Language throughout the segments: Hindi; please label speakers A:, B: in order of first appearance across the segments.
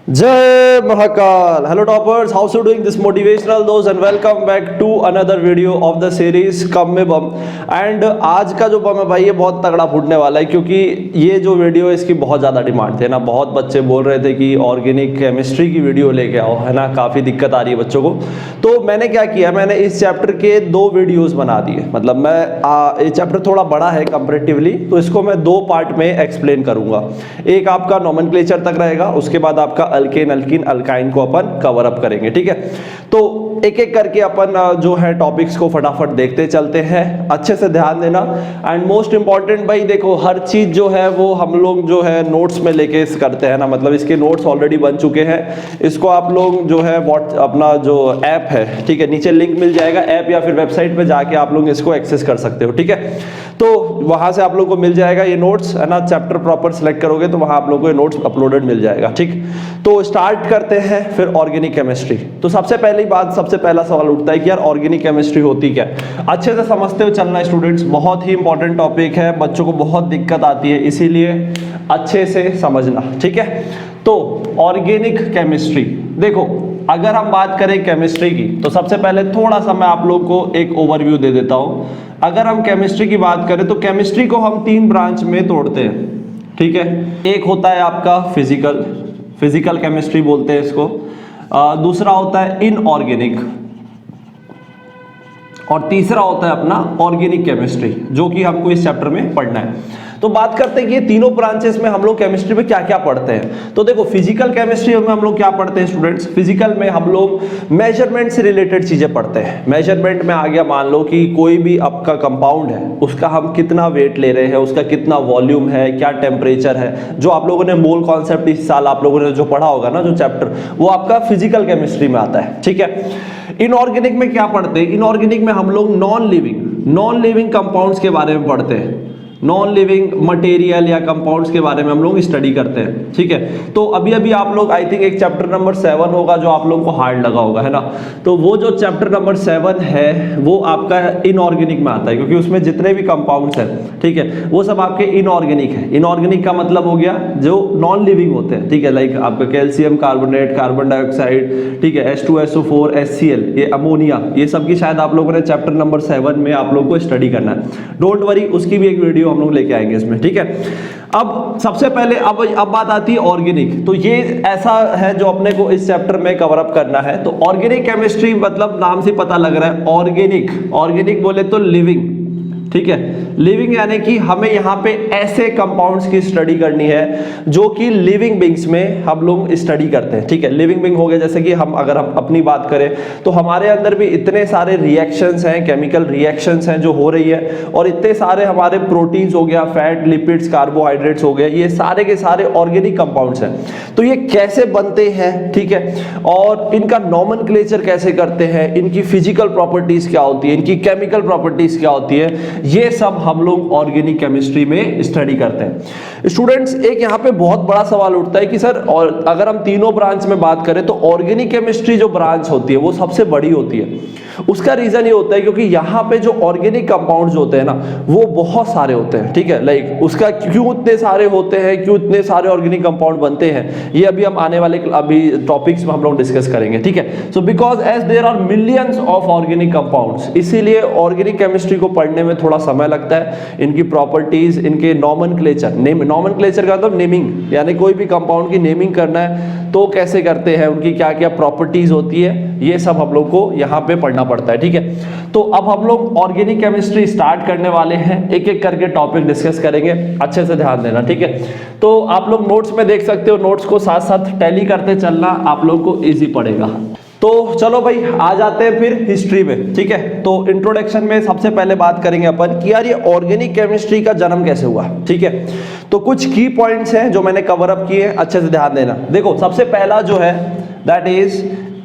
A: जय Mahakal. Hello toppers, how's you doing this motivational those and welcome back to another video of the series कम में बम. एंड आज का जो बम है भाई ये बहुत तगड़ा फूटने वाला है, क्योंकि ये जो वीडियो है इसकी बहुत ज़्यादा डिमांड थी ना. बहुत बच्चे बोल रहे थे कि ऑर्गेनिक केमिस्ट्री की वीडियो लेके आओ, है ना. काफ़ी दिक्कत आ रही है बच्चों को. तो मैंने क्या किया, मैंने इस चैप्टर के 2 वीडियोस बना दिए. मतलब मैं ये चैप्टर थोड़ा बड़ा है कंपैरेटिवली, तो इसको मैं 2 पार्ट में एक्सप्लेन करूंगा. एक आपका नोमेनक्लेचर तक रहेगा, उसके बाद आपका अल्केन अल्कीन अल्काइन को अपन कवर अप करेंगे. ठीक है, तो एक एक करके अपन जो है टॉपिक्स को फटाफट देखते चलते हैं. अच्छे से ध्यान देना. एंड मोस्ट इंपॉर्टेंट भाई देखो, हर चीज जो है वो हम लोग जो है नोट्स में लेके करते हैं ना. मतलब इसके नोट्स ऑलरेडी बन चुके हैं. इसको आप लोग जो है अपना जो ऐप है, ठीक है, नीचे लिंक मिल जाएगा ऐप, या फिर वेबसाइट पे जाके आप लोग इसको एक्सेस कर सकते हो. ठीक है, तो वहां से आप लोग को मिल जाएगा ये नोट्स, है ना. चैप्टर प्रॉपर सिलेक्ट करोगे तो वहां आप लोग को ये नोट्स अपलोडेड मिल जाएगा. ठीक, तो स्टार्ट करते हैं फिर ऑर्गेनिक केमिस्ट्री. तो सबसे पहला सवाल उठता है कि यार ऑर्गेनिक केमिस्ट्री होती क्या है. अच्छे से समझते हुए चलना स्टूडेंट्स, बहुत ही इंपॉर्टेंट टॉपिक है, बच्चों को बहुत दिक्कत आती है, इसीलिए अच्छे से समझना. ठीक है, तो ऑर्गेनिक केमिस्ट्री देखो, अगर हम बात करें केमिस्ट्री की तो सबसे पहले थोड़ा सा मैं आप लोग को एक ओवरव्यू दे देता हूं. अगर हम केमिस्ट्री की बात करें तो केमिस्ट्री को हम 3 ब्रांच में तोड़ते हैं. ठीक है, एक होता है आपका फिजिकल केमिस्ट्री बोलते हैं इसको. दूसरा होता है इनऑर्गेनिक, और तीसरा होता है अपना ऑर्गेनिक केमिस्ट्री, जो कि हमको इस चैप्टर में पढ़ना है. तो बात करते हैं कि ये तीनों ब्रांचेस में हम लोग केमिस्ट्री में क्या क्या पढ़ते हैं. तो देखो, फिजिकल केमिस्ट्री में हम लोग क्या पढ़ते हैं स्टूडेंट्स. फिजिकल में हम लोग मेजरमेंट से रिलेटेड चीजें पढ़ते हैं. मेजरमेंट में आ गया, मान लो कि कोई भी आपका कंपाउंड है, उसका हम कितना वेट ले रहे हैं, उसका कितना वॉल्यूम है, क्या टेम्परेचर है. जो आप लोगों ने मोल कॉन्सेप्ट इस साल आप लोगों ने जो पढ़ा होगा ना, जो चैप्टर, वो आपका फिजिकल केमिस्ट्री में आता है. ठीक है, इनऑर्गेनिक में क्या पढ़ते हैं. इनऑर्गेनिक में हम लोग नॉन लिविंग कंपाउंड्स के बारे में पढ़ते हैं. नॉन लिविंग मटेरियल या कंपाउंड्स के बारे में हम लोग स्टडी करते हैं. ठीक है, तो अभी आप लोग आई थिंक एक चैप्टर नंबर 7 होगा जो आप लोगों को हार्ड लगा होगा, है ना. तो वो जो चैप्टर नंबर 7 है वो आपका इनऑर्गेनिक में आता है, क्योंकि उसमें जितने भी कंपाउंड्स हैं, ठीक है, वो सब आपके इनऑर्गेनिक है. इनऑर्गेनिक का मतलब हो गया जो नॉन लिविंग होते हैं. ठीक है, लाइक आपका कैल्शियम कार्बोनेट, कार्बन डाइऑक्साइड, ठीक है, H2SO4, HCl, ये अमोनिया, ये सब की शायद आप लोगों ने चैप्टर नंबर 7 में आप लोग को स्टडी करना है. डोंट वरी, उसकी भी एक वीडियो हम लोग लेके आएंगे इसमें. ठीक है, अब सबसे पहले अब बात आती है ऑर्गेनिक. तो ये ऐसा है जो अपने को इस चैप्टर में कवर अप करना है. तो ऑर्गेनिक केमिस्ट्री मतलब नाम से पता लग रहा है, ऑर्गेनिक बोले तो लिविंग. ठीक है, लिविंग यानी कि हमें यहाँ पे ऐसे कंपाउंड्स की स्टडी करनी है जो कि लिविंग बींग्स में हम लोग स्टडी करते हैं. ठीक है, लिविंग बींग हो गए, जैसे कि अगर हम अपनी बात करें तो हमारे अंदर भी इतने सारे रिएक्शंस हैं, केमिकल रिएक्शंस हैं जो हो रही है, और इतने सारे हमारे प्रोटीन्स हो गया, फैट, लिपिड्स, कार्बोहाइड्रेट्स हो गए, ये सारे के सारे ऑर्गेनिक कंपाउंड्स हैं. तो ये कैसे बनते हैं, ठीक है, और इनका नोमेनक्लेचर कैसे करते हैं, इनकी फिजिकल प्रॉपर्टीज क्या होती है, इनकी केमिकल प्रॉपर्टीज क्या होती है, ये सब हम लोग ऑर्गेनिक केमिस्ट्री में स्टडी करते हैं. स्टूडेंट्स, एक यहाँ पे बहुत बड़ा सवाल उठता है कि सर, और अगर हम तीनों ब्रांच में बात करें तो ऑर्गेनिक केमिस्ट्री जो ब्रांच होती है वो सबसे बड़ी होती है. उसका रीजन ये होता है क्योंकि यहाँ पे जो ऑर्गेनिक कंपाउंड्स होते हैं ना, वो बहुत सारे होते हैं. ठीक है, लाइक उसका क्यों इतने सारे होते हैं, क्यों इतने सारे ऑर्गेनिक कंपाउंड बनते हैं, ये अभी हम आने वाले टॉपिक्स में हम लोग डिस्कस करेंगे. ठीक है, so because as there are millions of organic compounds, इसीलिए ऑर्गेनिक केमिस्ट्री को पढ़ने में थोड़ा समय लगता है. इनकी प्रॉपर्टीज, इनके नोमेनक्लेचर का मतलब नेमिंग, यानी कोई भी कंपाउंड की नेमिंग करना है तो कैसे करते हैं, उनकी क्या क्या प्रॉपर्टीज होती है, ये सब हम लोग को यहाँ पे पढ़ना पड़ता है. ठीक है, तो अब हम लोग ऑर्गेनिक केमिस्ट्री स्टार्ट करने वाले हैं. एक एक करके टॉपिक डिस्कस करेंगे, अच्छे से ध्यान देना. ठीक है, तो आप लोग नोट्स में देख सकते हो, नोट्स को साथ साथ टैली करते चलना, आप लोग को इजी पड़ेगा. तो चलो भाई, आ जाते हैं फिर हिस्ट्री में. ठीक है, तो इंट्रोडक्शन में सबसे पहले बात करेंगे अपन कि यार ये ऑर्गेनिक केमिस्ट्री का जन्म कैसे हुआ. ठीक है, तो कुछ की पॉइंट्स हैं जो मैंने कवर अप किए, अच्छे से ध्यान देना. देखो, सबसे पहला जो है दैट इज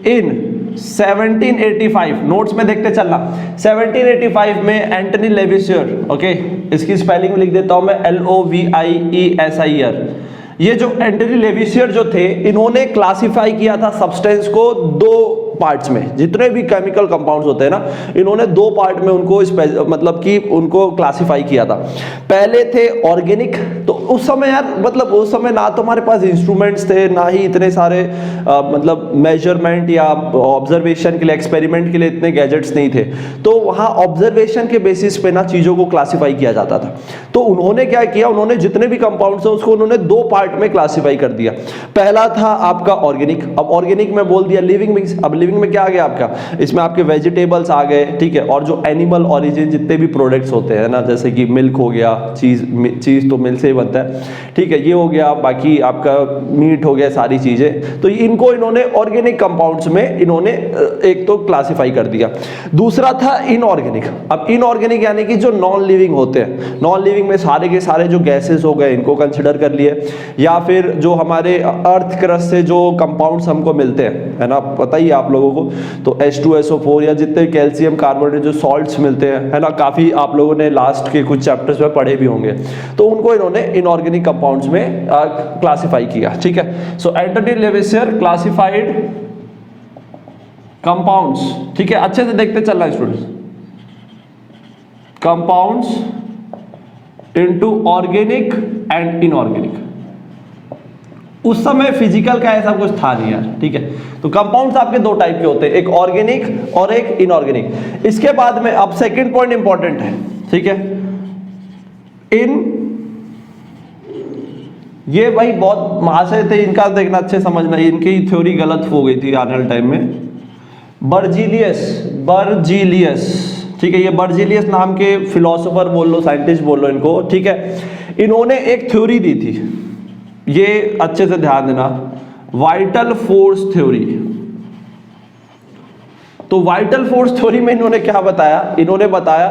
A: इन 1785, नोट्स में देखते चलना. 1785 में एंटनी लेविसियर, ओके, इसकी स्पेलिंग लिख देता हूं मैं, LOVIESIR. ये जो एंटनी लेविसियर जो थे, इन्होंने क्लासिफाई किया था सब्सटेंस को 2 पार्ट्स में, जितने भी केमिकल कंपाउंड्स होते हैं ना, इन्होंने 2 पार्ट में उनको मतलब कि उनको क्लासिफाई किया था। पहले थे ऑर्गेनिक, तो उस समय यार मतलब उस समय ना तो हमारे पास इंस्ट्रूमेंट्स थे, ना ही इतने सारे मतलब मेजरमेंट या ऑब्जर्वेशन के लिए, एक्सपेरिमेंट के लिए इतने गैजेट्स नहीं थे, तो वहाँ ऑब्जर्वेशन के बेसिस पे ना चीज़ों को क्लासिफाई किया जाता था। तो उन्होंने क्या किया, उन्होंने जितने भी कंपाउंड्स हैं उसको उन्होंने 2 पार्ट में क्लासिफाई कर दिया। पहला था आपका ऑर्गेनिक, अब ऑर्गेनिक में बोल दिया लिविंग बिंग्स। अब लिविंग में क्या आ गया आपका, इसमें आपके वेजिटेबल्स आ गए, ठीक है, और जो एनिमल ओरिजिन जितने भी प्रोडक्ट्स होते हैं ना, जैसे कि मिल्क हो गया, चीज़ तो मिल्क से ही बनता है, ठीक है, ये हो गया, बाकी आपका मीट हो गया, सारी चीज़ें, तो इनको इन्होंने ऑर्गेनिक कंपाउंड्स में इन्होंने एक तो क्लासिफाई कर दिया। दूसरा था इनऑर्गेनिक। अब इनऑर्गेनिक यानी कि जो नॉन लिविंग होते हैं, नॉन लिविंग में सारे के सारे जो गैसेस हो गए इनको कंसिडर कर लिए, या फिर जो हमारे अर्थ क्रस्ट से जो कंपाउंड्स हमको मिलते हैं, है ना, पता ही आप लोगों को, तो H2SO4 या जितने कैल्शियम कार्बोनेट जो सॉल्ट्स मिलते हैं, है ना, काफ़ी आप लोगों ने लास्ट के कुछ चैप्टर्स में पढ़े भी होंगे, तो उनको इन्होंने इनऑर्गेनिक कंपाउंड्स में क्लासिफाई किया, ठीक है। सो एंटनी लेवेसियर क्लासिफाइड कंपाउंड्स, ठीक है, अच्छे से देखते चलना है students, compounds into organic and inorganic. उस समय फिजिकल का ऐसा कुछ था नहीं यार, ठीक है। तो कंपाउंड्स आपके 2 टाइप के होते हैं, एक ऑर्गेनिक और एक इनऑर्गेनिक। इसके बाद में अब सेकंड पॉइंट इंपॉर्टेंट है, ठीक है, ये भाई बहुत महाशय थे, इनका देखना अच्छे समझना, इनकी थ्योरी गलत हो गई थी आने वाले टाइम में। बर्जीलियस, ठीक है, ये बर्जीलियस नाम के फिलोसोफर बोल लो, साइंटिस्ट बोल लो इनको, ठीक है, इन्होंने एक थ्योरी दी थी, ये अच्छे से ध्यान देना, वाइटल फोर्स थ्योरी। तो वाइटल फोर्स थ्योरी में इन्होंने क्या बताया, इन्होंने बताया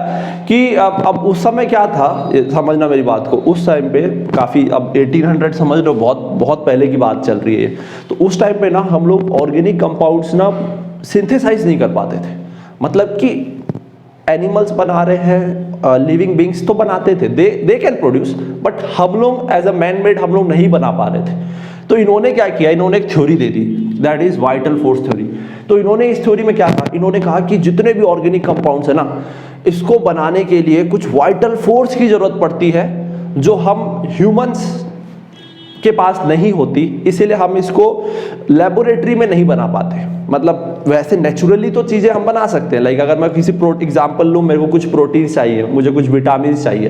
A: कि अब उस समय क्या था, समझना मेरी बात को, उस टाइम पे काफ़ी, अब 1800 समझ लो, बहुत बहुत पहले की बात चल रही है, तो उस टाइम पे ना हम लोग ऑर्गेनिक कंपाउंड्स ना सिंथेसाइज नहीं कर पाते थे। मतलब कि एनिमल्स बना रहे हैं, लिविंग बींग्स तो बनाते थे, दे कैन प्रोड्यूस, बट हम लोग एज अ मैन मेड हम लोग नहीं बना पा रहे थे। तो इन्होंने क्या किया, इन्होंने एक theory they the, that is vital force theory. तो इन्होंने इस थ्योरी में क्या कहा, इन्होंने कहा कि जितने भी ऑर्गेनिक कंपाउंड्स है ना, इसको बनाने के लिए कुछ वाइटल फोर्स की जरूरत पड़ती है, जो हम ह्यूमंस के पास नहीं होती, इसीलिए हम इसको लेबोरेटरी में नहीं बना पाते। मतलब वैसे नेचुरली तो चीज़ें हम बना सकते हैं, लाइक अगर मैं किसी एग्जांपल लूँ, मेरे को कुछ प्रोटीन चाहिए, मुझे कुछ विटामिन चाहिए,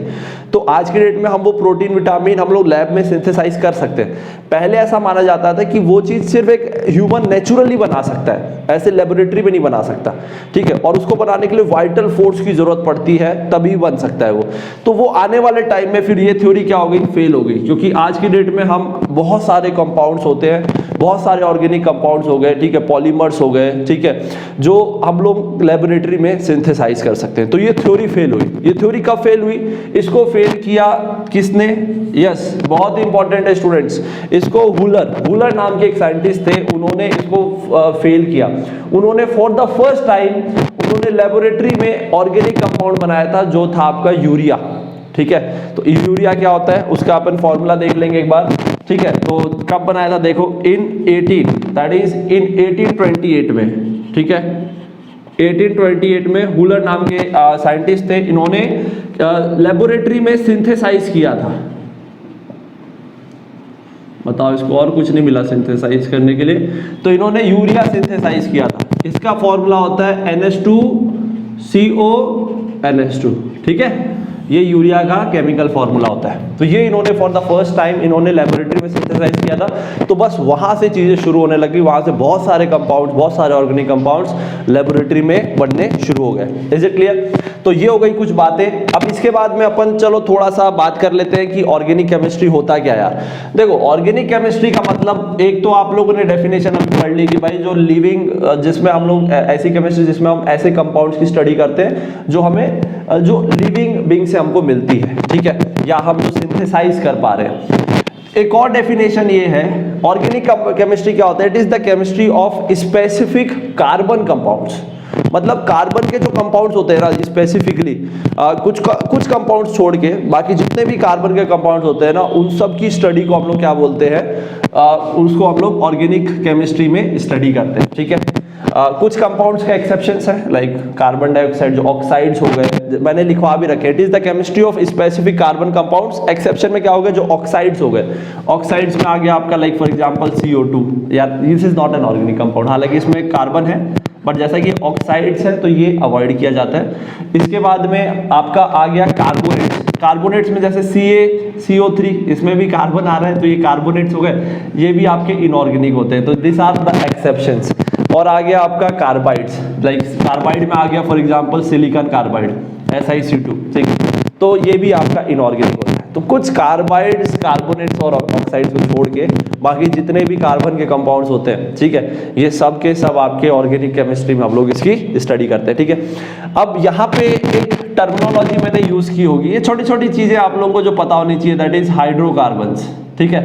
A: तो आज के डेट में हम वो प्रोटीन विटामिन हम लोग लैब में सिंथेसाइज कर सकते हैं। पहले ऐसा माना जाता था कि वो चीज़ सिर्फ एक ह्यूमन नेचुरली बना सकता है, ऐसे लेबोरेटरी में नहीं बना सकता, ठीक है, और उसको बनाने के लिए वाइटल फोर्स की जरूरत पड़ती है, तभी बन सकता है वो। तो वो आने वाले टाइम में फिर ये थ्योरी क्या हो गई, फेल हो गई, क्योंकि आज की डेट में हम बहुत सारे कंपाउंड्स होते हैं, बहुत सारे ऑर्गेनिक कंपाउंड्स हो गए, ठीक है, पॉलीमर्स हो गए, ठीक है, जो हम लोग लेबोरेटरी में सिंथेसाइज कर सकते हैं। तो ये थ्योरी फेल हुई। ये थ्योरी कब फेल हुई, इसको फेल किया किसने, यस, बहुत ही इंपॉर्टेंट है स्टूडेंट्स, इसको हुलर नाम के एक साइंटिस्ट थे, उन्होंने इसको फेल किया। उन्होंने फॉर द फर्स्ट टाइम उन्होंने लेबोरेटरी में ऑर्गेनिक कंपाउंड बनाया था, जो था आपका यूरिया, ठीक है। तो यूरिया क्या होता है, उसका अपन फॉर्मूला देख लेंगे एक बार, ठीक है। तो कब बनाया था, देखो इन 1828 में, ठीक है, 1828 में हुलर नाम के साइंटिस्ट थे, इन्होंने लेबोरेटरी में सिंथेसाइज किया था। बताओ, इसको और कुछ नहीं मिला सिंथेसाइज करने के लिए, तो इन्होंने यूरिया सिंथेसाइज किया था। इसका फॉर्मूला होता है NH2CO ठीक है, ये यूरिया का केमिकल फार्मूला होता है। तो ये इन्होंने फॉर द फर्स्ट टाइम इन्होंने लेबोरेटरी में सिंथेसाइज किया था। तो बस वहां से चीजें शुरू होने लगी, वहां से बहुत सारे कंपाउंड्स, बहुत सारे ऑर्गेनिक कंपाउंड्स लेबोरेटरी में बनने शुरू हो गए। Is it clear? तो ये हो गई कुछ बातें। अब इसके बाद में अपन चलो थोड़ा सा बात कर लेते हैं कि ऑर्गेनिक केमिस्ट्री होता क्या यार। देखो, ऑर्गेनिक केमिस्ट्री का मतलब, एक तो आप लोगों ने डेफिनेशन अभी पढ़ ली कि भाई जो लिविंग, जिसमें हम लोग ऐसी केमिस्ट्री जिसमें हम ऐसे कंपाउंड्स की स्टडी करते हैं जो हमें जो लिविंग बीइंग से हमको मिलती है, ठीक है, या हम जो सिंथेसाइज कर पा रहे हैं। एक और डेफिनेशन ये है, ऑर्गेनिक केमिस्ट्री क्या होता है, it is the chemistry of specific carbon compounds. मतलब कार्बन के जो कंपाउंड्स होते हैं ना, स्पेसिफिकली कुछ कंपाउंड्स छोड़ के बाकी जितने भी कार्बन के कंपाउंड्स होते हैं ना, उन सब की स्टडी को हम लोग क्या बोलते हैं, उसको हम लोग ऑर्गेनिक केमिस्ट्री में स्टडी करते हैं, ठीक है। कुछ कंपाउंड्स का एक्सेप्शंस है, लाइक कार्बन डाइऑक्साइड जो ऑक्साइड्स हो गए, मैंने लिखवा भी रखे, it is the chemistry of specific carbon compounds. Exception में क्या हो गया, जो ऑक्साइड्स हो गए, ऑक्साइड्स में आ गया आपका लाइक फॉर एग्जांपल CO2, या this is not an organic compound, हालांकि इसमें कार्बन है बट जैसा कि ऑक्साइड्स है तो ये अवॉइड किया जाता है। इसके बाद में आपका आ गया कार्बोनेट्स, कार्बोनेट्स में जैसे CO3, इसमें भी कार्बन आ रहा है तो ये कार्बोनेट्स हो गए, ये भी आपके इनऑर्गेनिक होते हैं, तो दिस आर द एक्सेप्शंस। और आ गया आपका कार्बाइड्स, लाइक कार्बाइड में आ गया for example silicon carbide SiC2, ठीक, तो ये भी आपका इनऑर्गेनिक होता है। तो कुछ कार्बाइड्स, कार्बोनेट्स और ऑक्साइड्स को छोड़ के बाकी जितने भी कार्बन के कंपाउंड्स होते हैं, ठीक है, ये सब के सब आपके ऑर्गेनिक केमिस्ट्री में हम लोग इसकी स्टडी करते हैं, ठीक है। अब यहाँ पे एक टर्मिनोलॉजी मैंने यूज की होगी, ये छोटी छोटी चीजें आप लोगों को जो पता होनी चाहिए, दैट इज हाइड्रोकार्बन्स, ठीक है।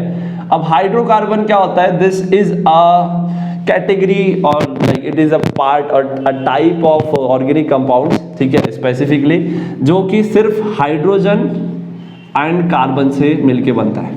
A: अब हाइड्रोकार्बन क्या होता है, this is a category or like it is a part or a type of organic compounds, ठीक है, स्पेसिफिकली जो कि सिर्फ हाइड्रोजन एंड कार्बन से मिलके बनता है,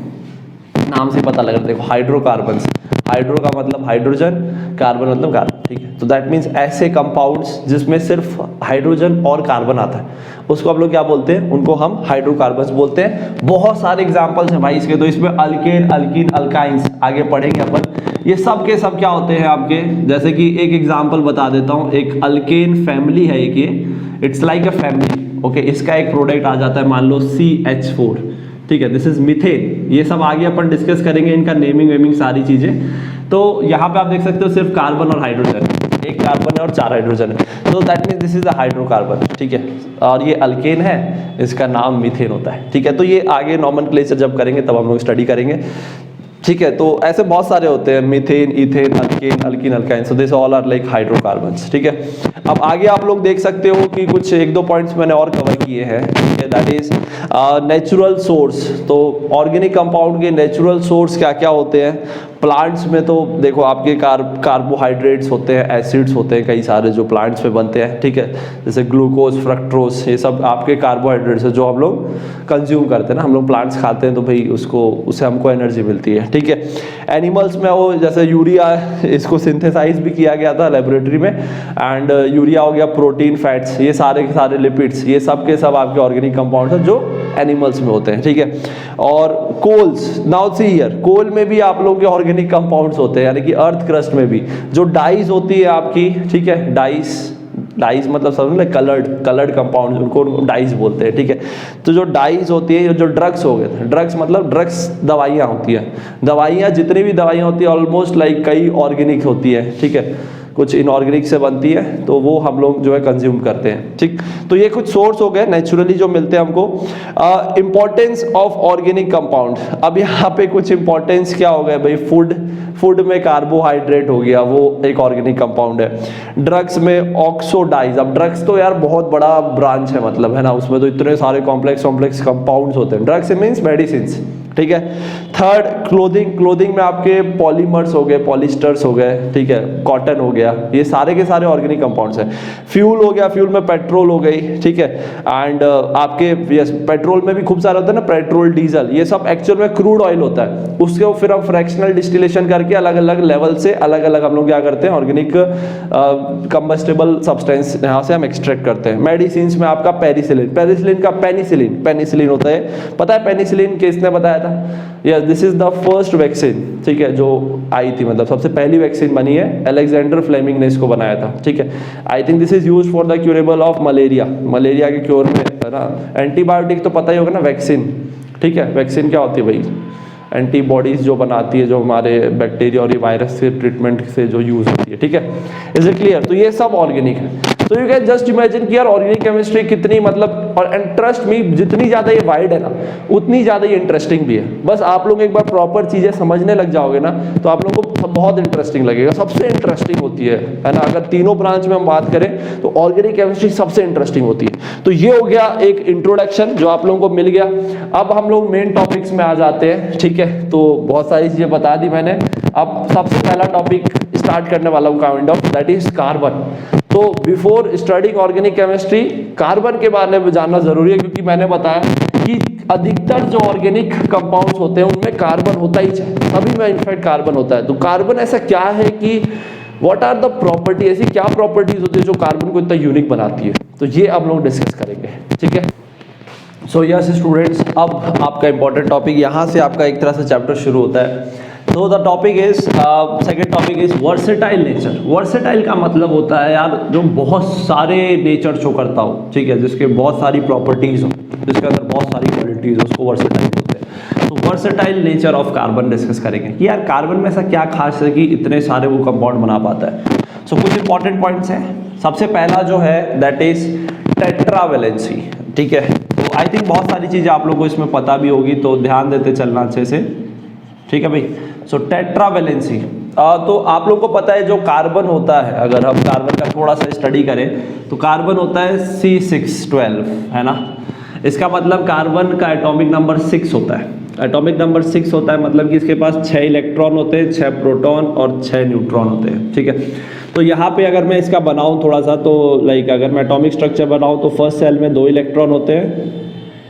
A: नाम से पता लग रहा है, देखो हाइड्रोकार्बन, हाइड्रो का मतलब हाइड्रोजन, कार्बन मतलब कार्बन, ठीक है। तो दैट मीन्स ऐसे कंपाउंड्स जिसमें सिर्फ हाइड्रोजन और कार्बन आता है, उसको हम लोग क्या बोलते हैं, उनको हम हाइड्रोकार्बन्स बोलते हैं। बहुत सारे एग्जांपल्स हैं भाई इसके, तो इसमें अल्केन, अल्कीन, अल्काइंस आगे पढ़ेंगे अपन। ये सब के सब क्या होते हैं आपके, जैसे कि एक एग्जांपल बता देता हूँ, एक अल्केन फैमिली है एक, ये it's like a family, okay. इसका एक प्रोडक्ट आ जाता है, मान लो CH4, ठीक है, दिस इज मीथेन। ये सब आगे अपन डिस्कस करेंगे, इनका नेमिंग वेमिंग सारी चीजें। तो यहाँ पे आप देख सकते हो सिर्फ कार्बन और हाइड्रोजन, एक कार्बन है और 4 हाइड्रोजन है, तो that means this is a hydrocarbon, ठीक है। और ये अल्केन है, इसका नाम मीथेन होता है, ठीक है। तो ये आगे नॉमेनक्लेचर जब करेंगे तब हम लोग स्टडी करेंगे, ठीक है। तो ऐसे बहुत सारे होते हैं, methane, ethane, alkane, alkene, alkyne, so this all are like hydrocarbons, ठीक है। अब आगे आप लोग देख सकते हो कि कुछ 1-2 पॉइंट्स मैंने और कवर किए हैं, दैट इज नेचुरल सोर्स। तो ऑर्गेनिक कंपाउंड के नेचुरल सोर्स क्या क्या होते हैं प्लांट्स में, तो देखो आपके कार्बोहाइड्रेट्स होते हैं, एसिड्स होते हैं कई सारे जो प्लांट्स में बनते हैं, ठीक है, जैसे ग्लूकोज, फ्रक्टोज, ये सब आपके कार्बोहाइड्रेट्स है जो हम लोग कंज्यूम करते हैं ना, हम लोग प्लांट्स खाते हैं तो भाई उससे हमको एनर्जी मिलती है, ठीक है। एनिमल्स में वो जैसे यूरिया, इसको सिंथेसाइज भी किया गया था लेबोरेटरी में, एंड यूरिया हो गया, प्रोटीन, फैट्स, ये सारे के सारे लिपिड्स, ये सब के सब आपके ऑर्गेनिक कंपाउंड्स हैं जो एनिमल्स में होते हैं, ठीक है। और कोल्स, नाउ सी हियर, कोल में भी आप लोगों के ऑर्गेनिक कंपाउंड्स होते हैं, यानी कि अर्थ क्रस्ट में भी जो डाइज होती है आपकी, ठीक है, डाइज मतलब समझ लो कलर्ड कंपाउंड, उनको डाइज बोलते हैं, ठीक है। तो जो डाइज होती है, जो ड्रग्स हो गए, ड्रग्स मतलब ड्रग्स दवाइयाँ होती हैं, दवाइयाँ जितनी भी दवाइयाँ होती है ऑलमोस्ट लाइक कई ऑर्गेनिक होती है, ठीक है, कुछ इनऑर्गेनिक से बनती है, तो वो हम लोग जो है कंज्यूम करते हैं, ठीक। तो ये कुछ सोर्स हो गए नेचुरली जो मिलते हैं हमको। इंपॉर्टेंस ऑफ ऑर्गेनिक कंपाउंड, अब यहाँ पे कुछ इंपॉर्टेंस क्या हो गया भाई, फूड में कार्बोहाइड्रेट हो गया, वो एक ऑर्गेनिक कंपाउंड है। ड्रग्स में ऑक्सोडाइज, अब ड्रग्स तो यार बहुत बड़ा ब्रांच है, मतलब है ना, उसमें तो इतने सारे कॉम्प्लेक्स कंपाउंड्स होते हैं। ड्रग्स मीन्स मेडिसिन्स, ठीक है। थर्ड, क्लोथिंग में आपके पॉलीमर्स हो गए, पॉलिस्टर्स हो गए, ठीक है, कॉटन हो गया, ये सारे के सारे ऑर्गेनिक कंपाउंड्स हैं। फ्यूल हो गया, फ्यूल में पेट्रोल हो गई, ठीक है, एंड आपके यस पेट्रोल में भी खूब सारे होते हैं ना, पेट्रोल, डीजल, ये सब एक्चुअल में क्रूड ऑयल होता है, उसके फिर हम फ्रैक्शनल डिस्टिलेशन करके अलग अलग लेवल से अलग अलग हम लोग क्या करते हैं, ऑर्गेनिक कंबस्टेबल सब्सटेंस यहाँ से हम एक्सट्रैक्ट करते हैं। मेडिसिन में आपका पेनिसिलिन का पेनिसिलिन होता है, पता है पेनिसिलिन किसने बताया था? Yes, this is the first vaccine, ठीक है, जो आई थी, मतलब सबसे पहली वैक्सीन बनी है, अलेक्जेंडर फ्लेमिंग ने इसको बनाया था, ठीक है। I think this is used for the curable of malaria के क्योर में, है ना। एंटीबायोटिक तो पता ही होगा ना, वैक्सीन, ठीक है, वैक्सीन क्या होती है भाई, एंटीबॉडीज जो बनाती है, जो हमारे बैक्टीरिया और ये वायरस से ट्रीटमेंट से जो यूज होती है, ठीक है। Is it clear? तो ये सब ऑर्गेनिक है। तो यू कैन जस्ट इमेजिन कि यार ऑर्गेनिक केमिस्ट्री कितनी, मतलब, और एंड ट्रस्ट मी, जितनी ज्यादा ये वाइड है ना उतनी ज्यादा ये इंटरेस्टिंग भी है। बस आप लोग एक बार प्रॉपर चीजें समझने लग जाओगे ना तो आप लोगों को बहुत इंटरेस्टिंग लगेगा, सबसे इंटरेस्टिंग होती है ना। अगर तीनों ब्रांच में हम बात करें तो ऑर्गेनिक केमिस्ट्री सबसे इंटरेस्टिंग होती है। तो ये हो गया एक इंट्रोडक्शन जो आप लोगों को मिल गया। अब हम लोग मेन टॉपिक्स में आ जाते हैं, ठीक है। तो बहुत सारी चीजें बता दी मैंने। अब सबसे पहला टॉपिक स्टार्ट करने वाला हूँ kind of, that is carbon. तो before studying organic chemistry carbon के बारे में जानना जरूरी है, क्योंकि मैंने बताया कि अधिकतर जो ऑर्गेनिक कंपाउंड्स होते हैं उनमें कार्बन होता ही है, सभी में इनफैक्ट कार्बन होता है। तो कार्बन ऐसा क्या है कि व्हाट आर द प्रॉपर्टी, ऐसी क्या प्रॉपर्टीज होती है जो कार्बन को इतना यूनिक बनाती है, तो ये हम लोग डिस्कस करेंगे, ठीक है। सो यस स्टूडेंट्स, अब आपका इंपॉर्टेंट टॉपिक यहाँ से आपका एक तरह से चैप्टर शुरू होता है। तो the topic is second topic is versatile nature. Versatile का मतलब होता है यार जो बहुत सारे नेचर शो करता हो, ठीक है, जिसके बहुत सारी प्रॉपर्टीज हो, जिसके अंदर बहुत सारी क्वालिटीज हो, उसको वर्सेटाइल बोलते हैं। तो versatile nature of carbon discuss करेंगे कि यार कार्बन में ऐसा क्या खास है कि इतने सारे वो कंपाउंड बना पाता है। सो कुछ इंपॉर्टेंट पॉइंट्स हैं। सबसे पहला जो है दैट इज टेट्रावैलेंसी, ठीक है। तो आई थिंक बहुत सारी चीज़ें आप लोगों को इसमें पता भी होगी, तो ध्यान देते चलना अच्छे से, ठीक है भाई। सो टेट्रावैलेंसी, तो आप लोगों को पता है जो कार्बन होता है, अगर हम कार्बन का थोड़ा सा स्टडी करें तो कार्बन होता है C612, है ना। इसका मतलब कार्बन का एटॉमिक नंबर 6 होता है। एटॉमिक नंबर 6 होता है मतलब कि इसके पास 6 इलेक्ट्रॉन होते हैं, 6 प्रोटॉन और 6 न्यूट्रॉन होते हैं, ठीक है। तो यहाँ पे अगर मैं इसका बनाऊँ थोड़ा सा, तो लाइक अगर मैं एटॉमिक स्ट्रक्चर बनाऊँ तो फर्स्ट सेल में 2 इलेक्ट्रॉन होते हैं,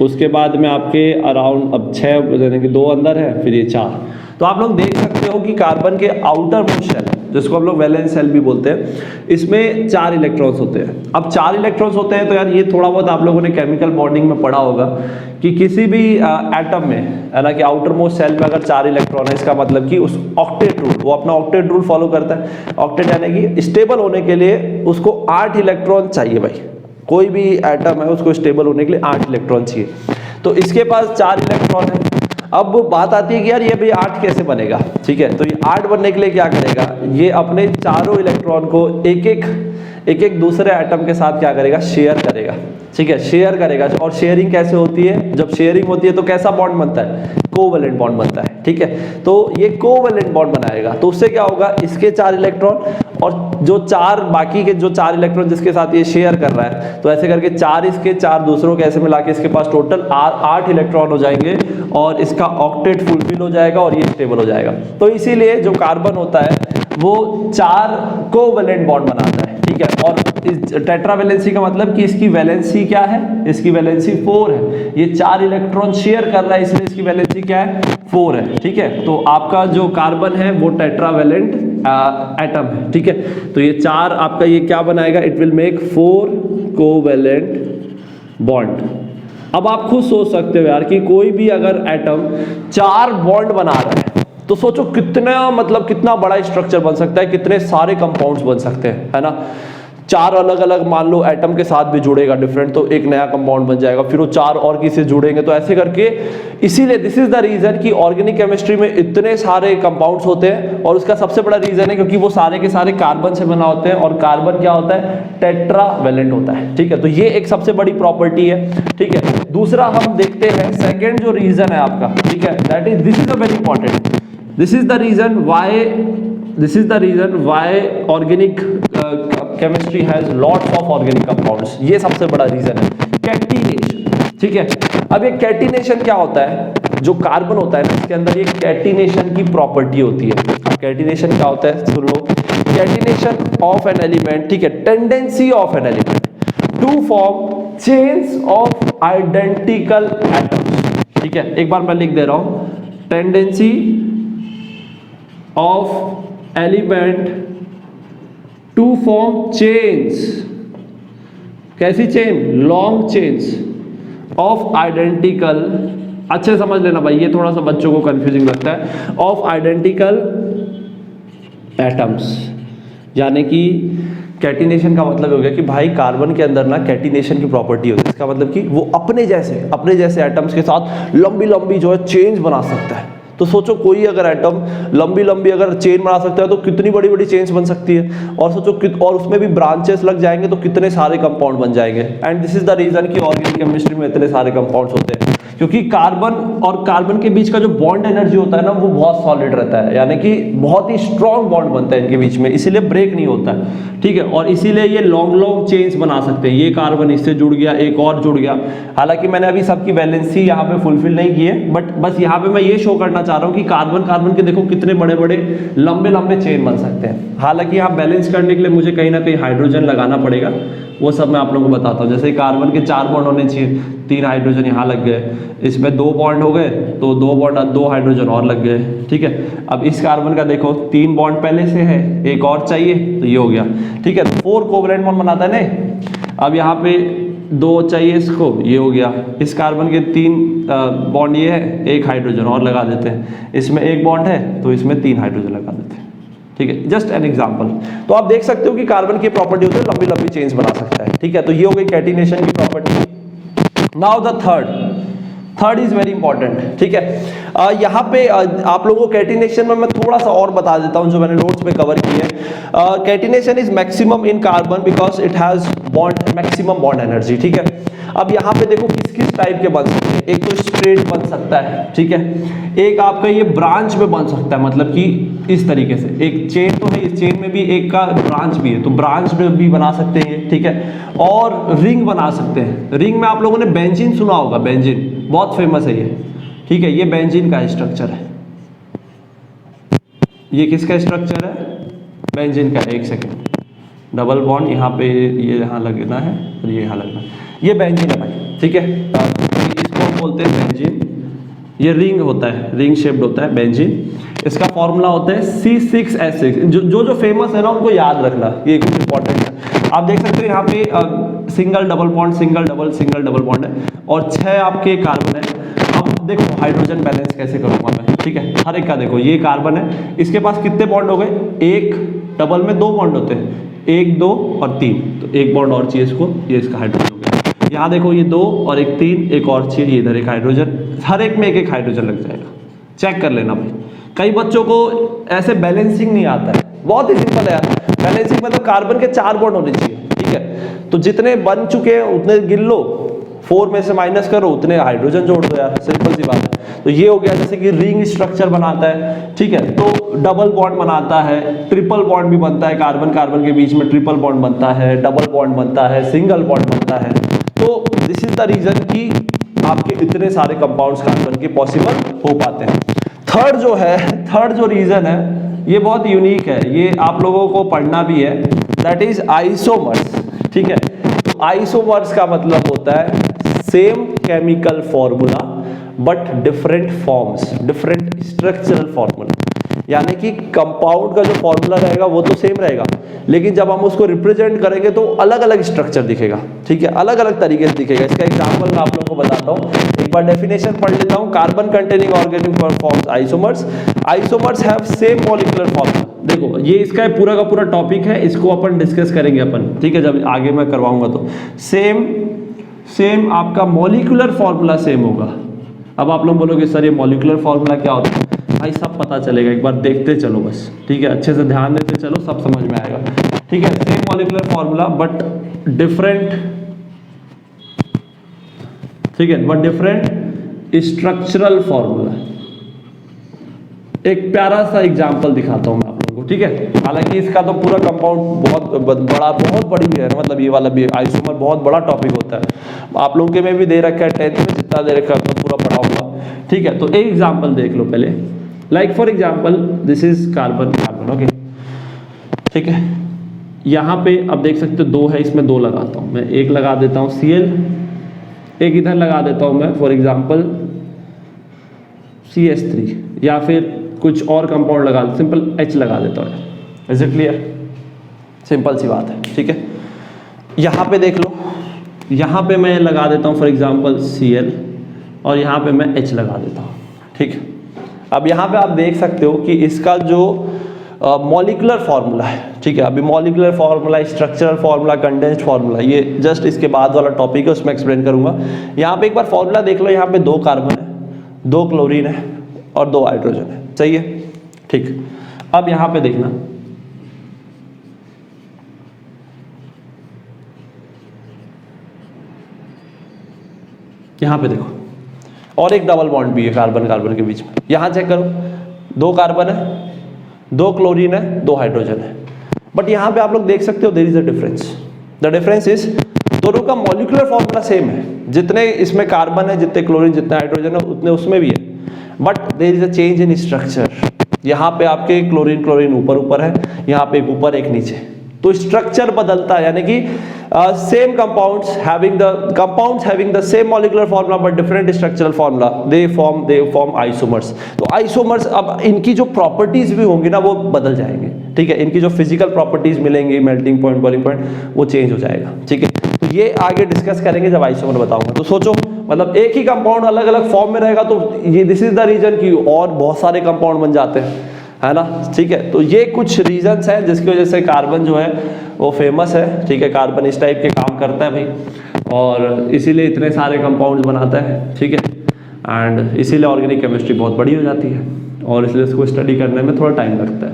A: उसके बाद में आपके अराउंड अब 6 यानी कि 2 अंदर है, फिर ये 4। तो आप लोग देख सकते हो कि कार्बन के आउटर मोस्ट शेल, जिसको हम लोग वैलेंस शेल भी बोलते हैं, इसमें 4 इलेक्ट्रॉन्स होते हैं। अब 4 इलेक्ट्रॉन्स होते हैं तो यार ये थोड़ा बहुत आप लोगों ने केमिकल बॉन्डिंग में पढ़ा होगा कि किसी भी एटम में, है ना, कि आउटर मोस्ट शेल में अगर 4 इलेक्ट्रॉन है, इसका मतलब कि उस ऑक्टेट रूल, वो अपना ऑक्टेट रूल फॉलो करता है। ऑक्टेट यानी कि स्टेबल होने के लिए उसको 8 इलेक्ट्रॉन चाहिए भाई। कोई भी एटम है उसको स्टेबल होने के लिए 8 इलेक्ट्रॉन चाहिए। तो इसके पास 4 इलेक्ट्रॉन है। अब बात आती है कि यार ये भी 8 कैसे बनेगा, ठीक है। तो ये 8 बनने के लिए क्या करेगा, ये अपने चारों इलेक्ट्रॉन को एक एक दूसरे एटम के साथ क्या करेगा, शेयर करेगा, ठीक है, शेयर करेगा। और शेयरिंग कैसे होती है, जब शेयरिंग होती है तो कैसा बॉन्ड बनता है, कोवैलेंट बॉन्ड बनता है, ठीक है। तो ये कोवैलेंट बॉन्ड बनाएगा, तो उससे क्या होगा, इसके 4 इलेक्ट्रॉन और जो 4 बाकी के जो 4 इलेक्ट्रॉन जिसके साथ ये शेयर कर रहा है, तो ऐसे करके 4 इसके 4 दूसरों के ऐसे मिला के इसके पास टोटल 8 इलेक्ट्रॉन हो जाएंगे और इसका ऑक्टेट फुलफिल हो जाएगा और ये स्टेबल हो जाएगा। तो इसीलिए जो कार्बन होता है वो 4 कोवैलेंट बॉन्ड बनाता है, ठीक है। और इस टेट्रावैलेंसी का मतलब कि इसकी वैलेंसी क्या है, इसकी वैलेंसी 4 है। ये 4 इलेक्ट्रॉन शेयर कर रहा है, इसलिए इसकी वैलेंसी क्या है, 4 है, ठीक है। तो आपका जो कार्बन है वो टेट्रावैलेंट एटम है, ठीक है। तो ये 4 आपका ये क्या बनाएगा, it will make 4 covalent bond. अब आप खुद सोच सकते हो यार कि कोई भी अगर एटम 4 बॉन्ड बना रहा है तो सोचो कितना, मतलब कितना बड़ा स्ट्रक्चर बन सकता है, कितने सारे कंपाउंड्स बन सकते हैं, है ना। 4 अलग अलग मान लो एटम के साथ भी जुड़ेगा डिफरेंट, तो एक नया कंपाउंड बन जाएगा, फिर वो 4 और किसी से जुड़ेंगे, तो ऐसे करके। इसीलिए दिस इज द रीजन कि ऑर्गेनिक केमिस्ट्री में इतने सारे कंपाउंड्स होते हैं, और उसका सबसे बड़ा रीजन है क्योंकि वो सारे के सारे कार्बन से बना होते हैं, और कार्बन क्या होता है, टेट्रावैलेंट होता है, ठीक है। तो ये एक सबसे बड़ी प्रॉपर्टी है, ठीक है। दूसरा हम देखते हैं सेकेंड जो रीजन है आपका, ठीक है, that is this is a very important, this is the reason why organic chemistry has lots of organic compounds. ये सबसे बड़ा रीजन है, कैटिनेशन, ठीक है। अब ये कैटिनेशन क्या होता है, जो कार्बन होता है ना, इसके अंदर ये कैटिनेशन की प्रॉपर्टी होती है। अब कैटिनेशन क्या होता है सुन लो, कैटिनेशन ऑफ एन एलिमेंट, ठीक है, tendency of an element to form chains of identical atoms, ठीक है। एक बार मैं लिख दे रहा हूं, tendency of element to form chains, कैसी chain, long chains of identical, अच्छे समझ लेना भाई, ये थोड़ा सा बच्चों को कंफ्यूजिंग लगता है, ऑफ आइडेंटिकल एटम्स। यानी कि कैटिनेशन का मतलब हो गया कि भाई कार्बन के अंदर ना कैटिनेशन की प्रॉपर्टी होती है, इसका मतलब कि वो अपने जैसे एटम्स के साथ लंबी लंबी जो है चेन्स बना सकता है। तो सोचो कोई अगर एटम लंबी लंबी अगर चेन बना सकता है तो कितनी बड़ी बड़ी चेन्स बन सकती है, और सोचो और उसमें भी ब्रांचेस लग जाएंगे तो कितने सारे कंपाउंड बन जाएंगे। And this is the reason कि ऑर्गेनिक केमिस्ट्री में इतने सारे कंपाउंड्स होते हैं, क्योंकि कार्बन और कार्बन के बीच का जो बॉन्ड एनर्जी होता है ना, वो बहुत सॉलिड रहता है, यानी कि बहुत ही स्ट्रॉन्ग बॉन्ड बनता है इनके बीच में, इसीलिए ब्रेक नहीं होता है, ठीक है, और इसीलिए ये लॉन्ग लॉन्ग चेन्स बना सकते हैं। ये कार्बन इससे जुड़ गया, एक और जुड़ गया। हालांकि मैंने अभी सबकी वैलेंसी यहाँ पे फुलफिल नहीं की है, बट बस यहाँ पे मैं ये शो करना चाह रहा हूँ कि कार्बन कार्बन के देखो कितने बड़े बड़े लंबे लंबे चेन बन सकते हैं। हालांकि यहाँ बैलेंस करने के लिए मुझे कहीं ना कहीं हाइड्रोजन लगाना पड़ेगा, वो सब मैं आप लोगों को बताता हूँ। जैसे कार्बन के 4 बॉन्ड होने चाहिए, 3 हाइड्रोजन यहाँ लग गए, इसमें 2 बॉन्ड हो गए तो 2 बॉन्ड 2 हाइड्रोजन और लग गए, ठीक है। अब इस कार्बन का देखो 3 बॉन्ड पहले से है, एक और चाहिए तो ये हो गया, ठीक है। तो 4 कोवलेंट बॉन्ड बनाता है नहीं। अब यहाँ पे 2 चाहिए इसको, ये हो गया। इस कार्बन के 3 बॉन्ड ये है, 1 हाइड्रोजन और लगा देते हैं। इसमें 1 बॉन्ड है तो इसमें 3 हाइड्रोजन लगा देते हैं, ठीक है। Just an example. तो आप देख सकते हो कि कार्बन की प्रॉपर्टी होती है लंबी लंबी चेन्स बना सकता है, ठीक है। तो ये हो गई कैटिनेशन की property. Now the third is very important, ठीक है। यहाँ पे आप लोगों को कैटिनेशन में मैं थोड़ा सा और बता देता हूँ जो मैंने नोट्स में कवर की है। Catenation is maximum in carbon because it has bond maximum bond energy, ठीक है। अब यहाँ पे देखो किस किस टाइप के बन सकते हैं। एक तो स्ट्रेट बन सकता है, ठीक है। एक आपका ये ब्रांच में बन सकता है, मतलब कि इस तरीके से एक चेन तो है, इस चेन में भी एक का ब्रांच भी है, तो ब्रांच में भी बना सकते हैं, ठीक है। और रिंग बना सकते हैं। रिंग में आप लोगों ने बेंजीन सुना होगा, बेंजीन बहुत फेमस है ये, ठीक है। ये बेंजीन का स्ट्रक्चर है। ये किसका स्ट्रक्चर है? बेंजीन का। एक सेकेंड, डबल बॉन्ड यहाँ पे, ये यहाँ लगना है और ये यहाँ लगना है। ये बेंजीन है भाई, ठीक है। इसको हम बोलते हैं बेंजीन। ये रिंग होता है, रिंग शेप्ड होता है बेंजीन। इसका फॉर्मूला होता है C6H6। जो फेमस है ना उनको याद रखना, ये कुछ इंपॉर्टेंट है। आप देख सकते हो यहाँ पे single double bond, single double bond है और 6 आपके कार्बन है। अब देखो हाइड्रोजन बैलेंस कैसे करूंगा मैं, ठीक है। हर एक का देखो, ये कार्बन है, इसके पास कितने बॉन्ड हो गए? एक डबल में 2 बॉन्ड होते हैं, 1 2 और 3, तो 1 बॉन्ड और चाहिए इसको, ये इसका हाइड्रोजन हो गया। यहाँ देखो ये 2 और एक 3, एक और चाहिए, ये इधर एक हाइड्रोजन। हर एक में एक हाइड्रोजन लग जाएगा। चेक कर लेना भाई। कई बच्चों को ऐसे बैलेंसिंग नहीं आता है, बहुत ही सिंपल है यार। बैलेंसिंग मतलब कार्बन के 4 बॉन्ड होने चाहिए, ठीक है। तो जितने बन चुके हैं उतने गिन लो, 4 में से माइनस करो, उतने हाइड्रोजन जोड़ दो यार, सिंपल सी बात है। तो ये हो गया। जैसे कि रिंग स्ट्रक्चर बनाता है, ठीक है, तो डबल बॉन्ड बनाता है, ट्रिपल बॉन्ड भी बनता है, कार्बन कार्बन के बीच में ट्रिपल बॉन्ड बनता है, डबल बॉन्ड बनता है, सिंगल बॉन्ड बनता है। तो दिस इज द रीजन कि आपके इतने सारे कंपाउंड्स कार्बन के पॉसिबल हो पाते हैं। थर्ड जो रीजन है ये बहुत यूनिक है, ये आप लोगों को पढ़ना भी है, दैट इज आइसोमर्स, ठीक है। तो आइसोमर्स का मतलब होता है same chemical formula but different forms, different structural formula. यानी कि कंपाउंड का जो फॉर्मूला रहेगा वो तो सेम रहेगा, लेकिन जब हम उसको रिप्रेजेंट करेंगे तो अलग अलग स्ट्रक्चर दिखेगा, ठीक है, अलग अलग तरीके से दिखेगा। इसका एग्जांपल मैं आप लोगों को बताता हूँ। एक बार डेफिनेशन पढ़ लेता हूँ। Carbon containing organic forms isomers. Isomers have same molecular formula. देखो ये इसका पूरा का पूरा टॉपिक है, इसको अपन डिस्कस करेंगे अपन, ठीक है, जब आगे मैं करवाऊंगा तो सेम आपका मॉलिक्यूलर फॉर्मूला सेम होगा। अब आप लोग बोलोगे सर ये मॉलिक्यूलर फॉर्मूला क्या होता है? भाई सब पता चलेगा, एक बार देखते चलो बस, ठीक है, अच्छे से ध्यान देते चलो, सब समझ में आएगा, ठीक है। Same molecular formula but different, ठीक है, बट डिफरेंट स्ट्रक्चरल फॉर्मूला। एक प्यारा सा एग्जांपल दिखाता हूं मैं आप लोगों को, ठीक है। हालांकि इसका तो पूरा कंपाउंड बहुत बड़ी है, मतलब ये वाला भी आइसोमर बहुत बड़ा टॉपिक होता है। आप लोगों के में भी दे रखा है 10th में, जितना दे रखा है तो पूरा पढ़ाऊंगा, ठीक है। तो एक एग्जांपल देख लो पहले, like for example this is carbon, okay, ठीक है। यहाँ पे अब देख सकते हो 2 है, इसमें 2 लगाता हूँ मैं, एक लगा देता हूँ Cl, एक इधर लगा देता हूँ मैं फॉर एग्जांपल CH3, या फिर कुछ और कंपाउंड लगा, सिंपल H लगा देता हूँ। Is it clear? सिंपल सी बात है, ठीक है। यहाँ पे देख लो, यहाँ पे मैं लगा देता हूँ फॉर एग्जांपल Cl और यहाँ पे मैं H लगा देता हूँ, ठीक है। अब यहाँ पे आप देख सकते हो कि इसका जो मॉलिक्यूलर फॉर्मूला है, ठीक है। अभी molecular formula, structural formula, condensed formula, ये जस्ट इसके बाद वाला टॉपिक है, उसमें एक्सप्लेन करूंगा। यहाँ पे एक बार फॉर्मूला देख लो, यहाँ पे 2 कार्बन है, 2 क्लोरीन है और 2 हाइड्रोजन है, सही है, ठीक। अब यहाँ पे देखना, यहाँ पे देखो, और एक डबल बॉन्ड भी है कार्बन कार्बन के बीच में। यहाँ चेक करो, 2 कार्बन है, 2 क्लोरीन है, 2 हाइड्रोजन है। बट यहाँ पे आप लोग देख सकते हो there is a difference. The difference is दोनों का मॉलिक्यूलर फॉर्मूला सेम है, जितने इसमें कार्बन है, जितने क्लोरीन, जितने हाइड्रोजन है, उतने उसमें भी है, but there is a change in structure. यहाँ पे आपके क्लोरीन क्लोरीन ऊपर ऊपर है, यहाँ पे एक ऊपर एक नीचे, तो स्ट्रक्चर बदलता है, यानी कि same compounds having the same molecular formula but different structural formula they form isomers। तो आइसोमर्स अब इनकी जो प्रॉपर्टीज भी होंगी ना वो बदल जाएंगे, ठीक है, इनकी जो फिजिकल प्रॉपर्टीज मिलेंगी, मेल्टिंग पॉइंट, बॉइलिंग पॉइंट, वो चेंज हो जाएगा, ठीक है। तो ये आगे डिस्कस करेंगे जब आइसोमर बताऊंगा। तो सोचो मतलब एक ही कंपाउंड अलग अलग फॉर्म में रहेगा तो ये दिस इज द रीजन कि और बहुत सारे कंपाउंड बन जाते हैं, है ना, ठीक है। तो ये कुछ रीजंस हैं जिसकी वजह से कार्बन जो है वो फेमस है, ठीक है। कार्बन इस टाइप के काम करता है भाई, और इसीलिए इतने सारे कंपाउंड्स बनाता है, ठीक है। एंड इसीलिए ऑर्गेनिक केमिस्ट्री बहुत बड़ी हो जाती है और इसलिए इसको स्टडी करने में थोड़ा टाइम लगता है,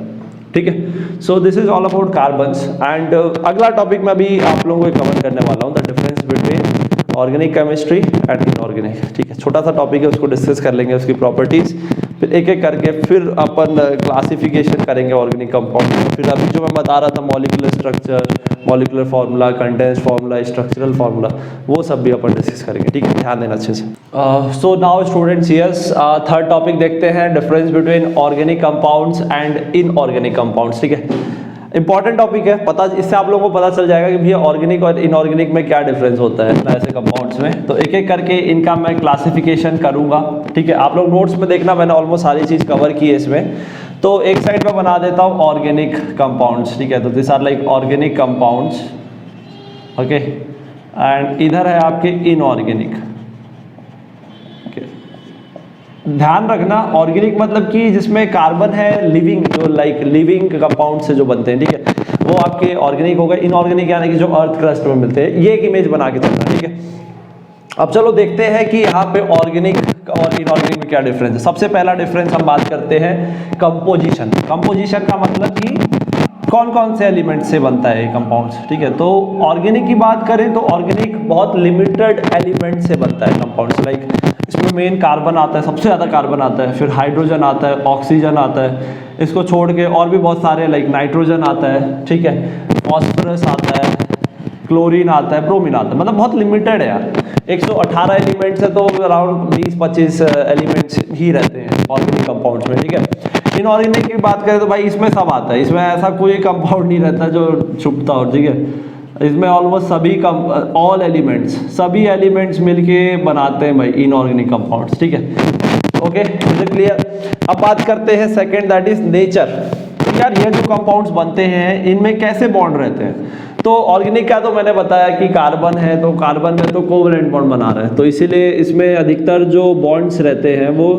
A: ठीक है। So this is all about carbons. And अगला टॉपिक मैं अभी आप लोगों को कवर करने वाला हूँ, the difference between organic chemistry and inorganic, ठीक है। छोटा सा टॉपिक है, उसको डिस्कस कर लेंगे, उसकी प्रॉपर्टीज, फिर एक एक करके फिर अपन क्लासिफिकेशन करेंगे ऑर्गेनिक कंपाउंड। फिर अभी जो मैं बता रहा था molecular structure, molecular formula, condensed formula, structural formula, वो सब भी अपन डिस्कस करेंगे, ठीक है। ध्यान देना अच्छे से। So now students, yes, third topic देखते हैं, difference between organic compounds and inorganic compounds, ठीक है। इंपॉर्टेंट टॉपिक है, पता, इससे आप लोगों को पता चल जाएगा कि भैया ऑर्गेनिक और इनऑर्गेनिक में क्या डिफरेंस होता है ऐसे कंपाउंड्स में। तो एक एक करके इनका मैं क्लासिफिकेशन करूंगा, ठीक है। आप लोग नोट्स में देखना, मैंने ऑलमोस्ट सारी चीज़ कवर की है इसमें। तो एक साइड में बना देता हूँ ऑर्गेनिक कंपाउंड्स, ठीक है। तो this are like organic compounds, okay. And इधर है आपके इनऑर्गेनिक। ध्यान रखना ऑर्गेनिक मतलब कि जिसमें कार्बन है, लिविंग, जो लाइक लिविंग कंपाउंड से जो बनते हैं, ठीक है, वो आपके ऑर्गेनिक हो गए। इनऑर्गेनिक यानी कि जो अर्थ क्रस्ट में मिलते हैं। ये एक इमेज बना के चलना, ठीक है। अब चलो देखते हैं कि यहाँ पे ऑर्गेनिक और इनऑर्गेनिक में क्या डिफरेंस है। सबसे पहला डिफरेंस हम बात करते हैं कंपोजिशन। कंपोजिशन का मतलब कि कौन कौन से एलिमेंट से बनता है ये कंपाउंड्स, ठीक है। तो ऑर्गेनिक की बात करें तो ऑर्गेनिक बहुत लिमिटेड एलिमेंट से बनता है कंपाउंड्स, लाइक इसमें मेन कार्बन आता है, सबसे ज़्यादा कार्बन आता है, फिर हाइड्रोजन आता है, ऑक्सीजन आता है, इसको छोड़ के और भी बहुत सारे लाइक नाइट्रोजन आता है, ठीक है, फॉस्फोरस आता है, क्लोरीन आता है, ब्रोमीन आता है, मतलब बहुत लिमिटेड है यार। 118 एलिमेंट्स है तो अराउंड 20-25 एलिमेंट्स ही रहते हैं ऑर्गेनिक कंपाउंड्स में, ठीक है। इनऑर्गेनिक की बात करें तो भाई इसमें सब आता है, इसमें ऐसा कोई कंपाउंड नहीं रहता जो छुपता हो, ठीक है। इसमें ऑलमोस्ट ऑल एलिमेंट्स, सभी एलिमेंट्स मिलके बनाते हैं भाई इनऑर्गेनिक कंपाउंड्स, ठीक है। Okay, is it clear. अब बात करते हैं सेकंड, दैट इज नेचर। यार ये जो कंपाउंड्स बनते हैं इनमें कैसे बॉन्ड रहते हैं। तो ऑर्गेनिक का तो मैंने बताया कि कार्बन है, तो कार्बन में तो कोवलेंट बॉन्ड बना रहे हैं, तो इसीलिए इसमें अधिकतर जो बॉन्ड्स रहते हैं वो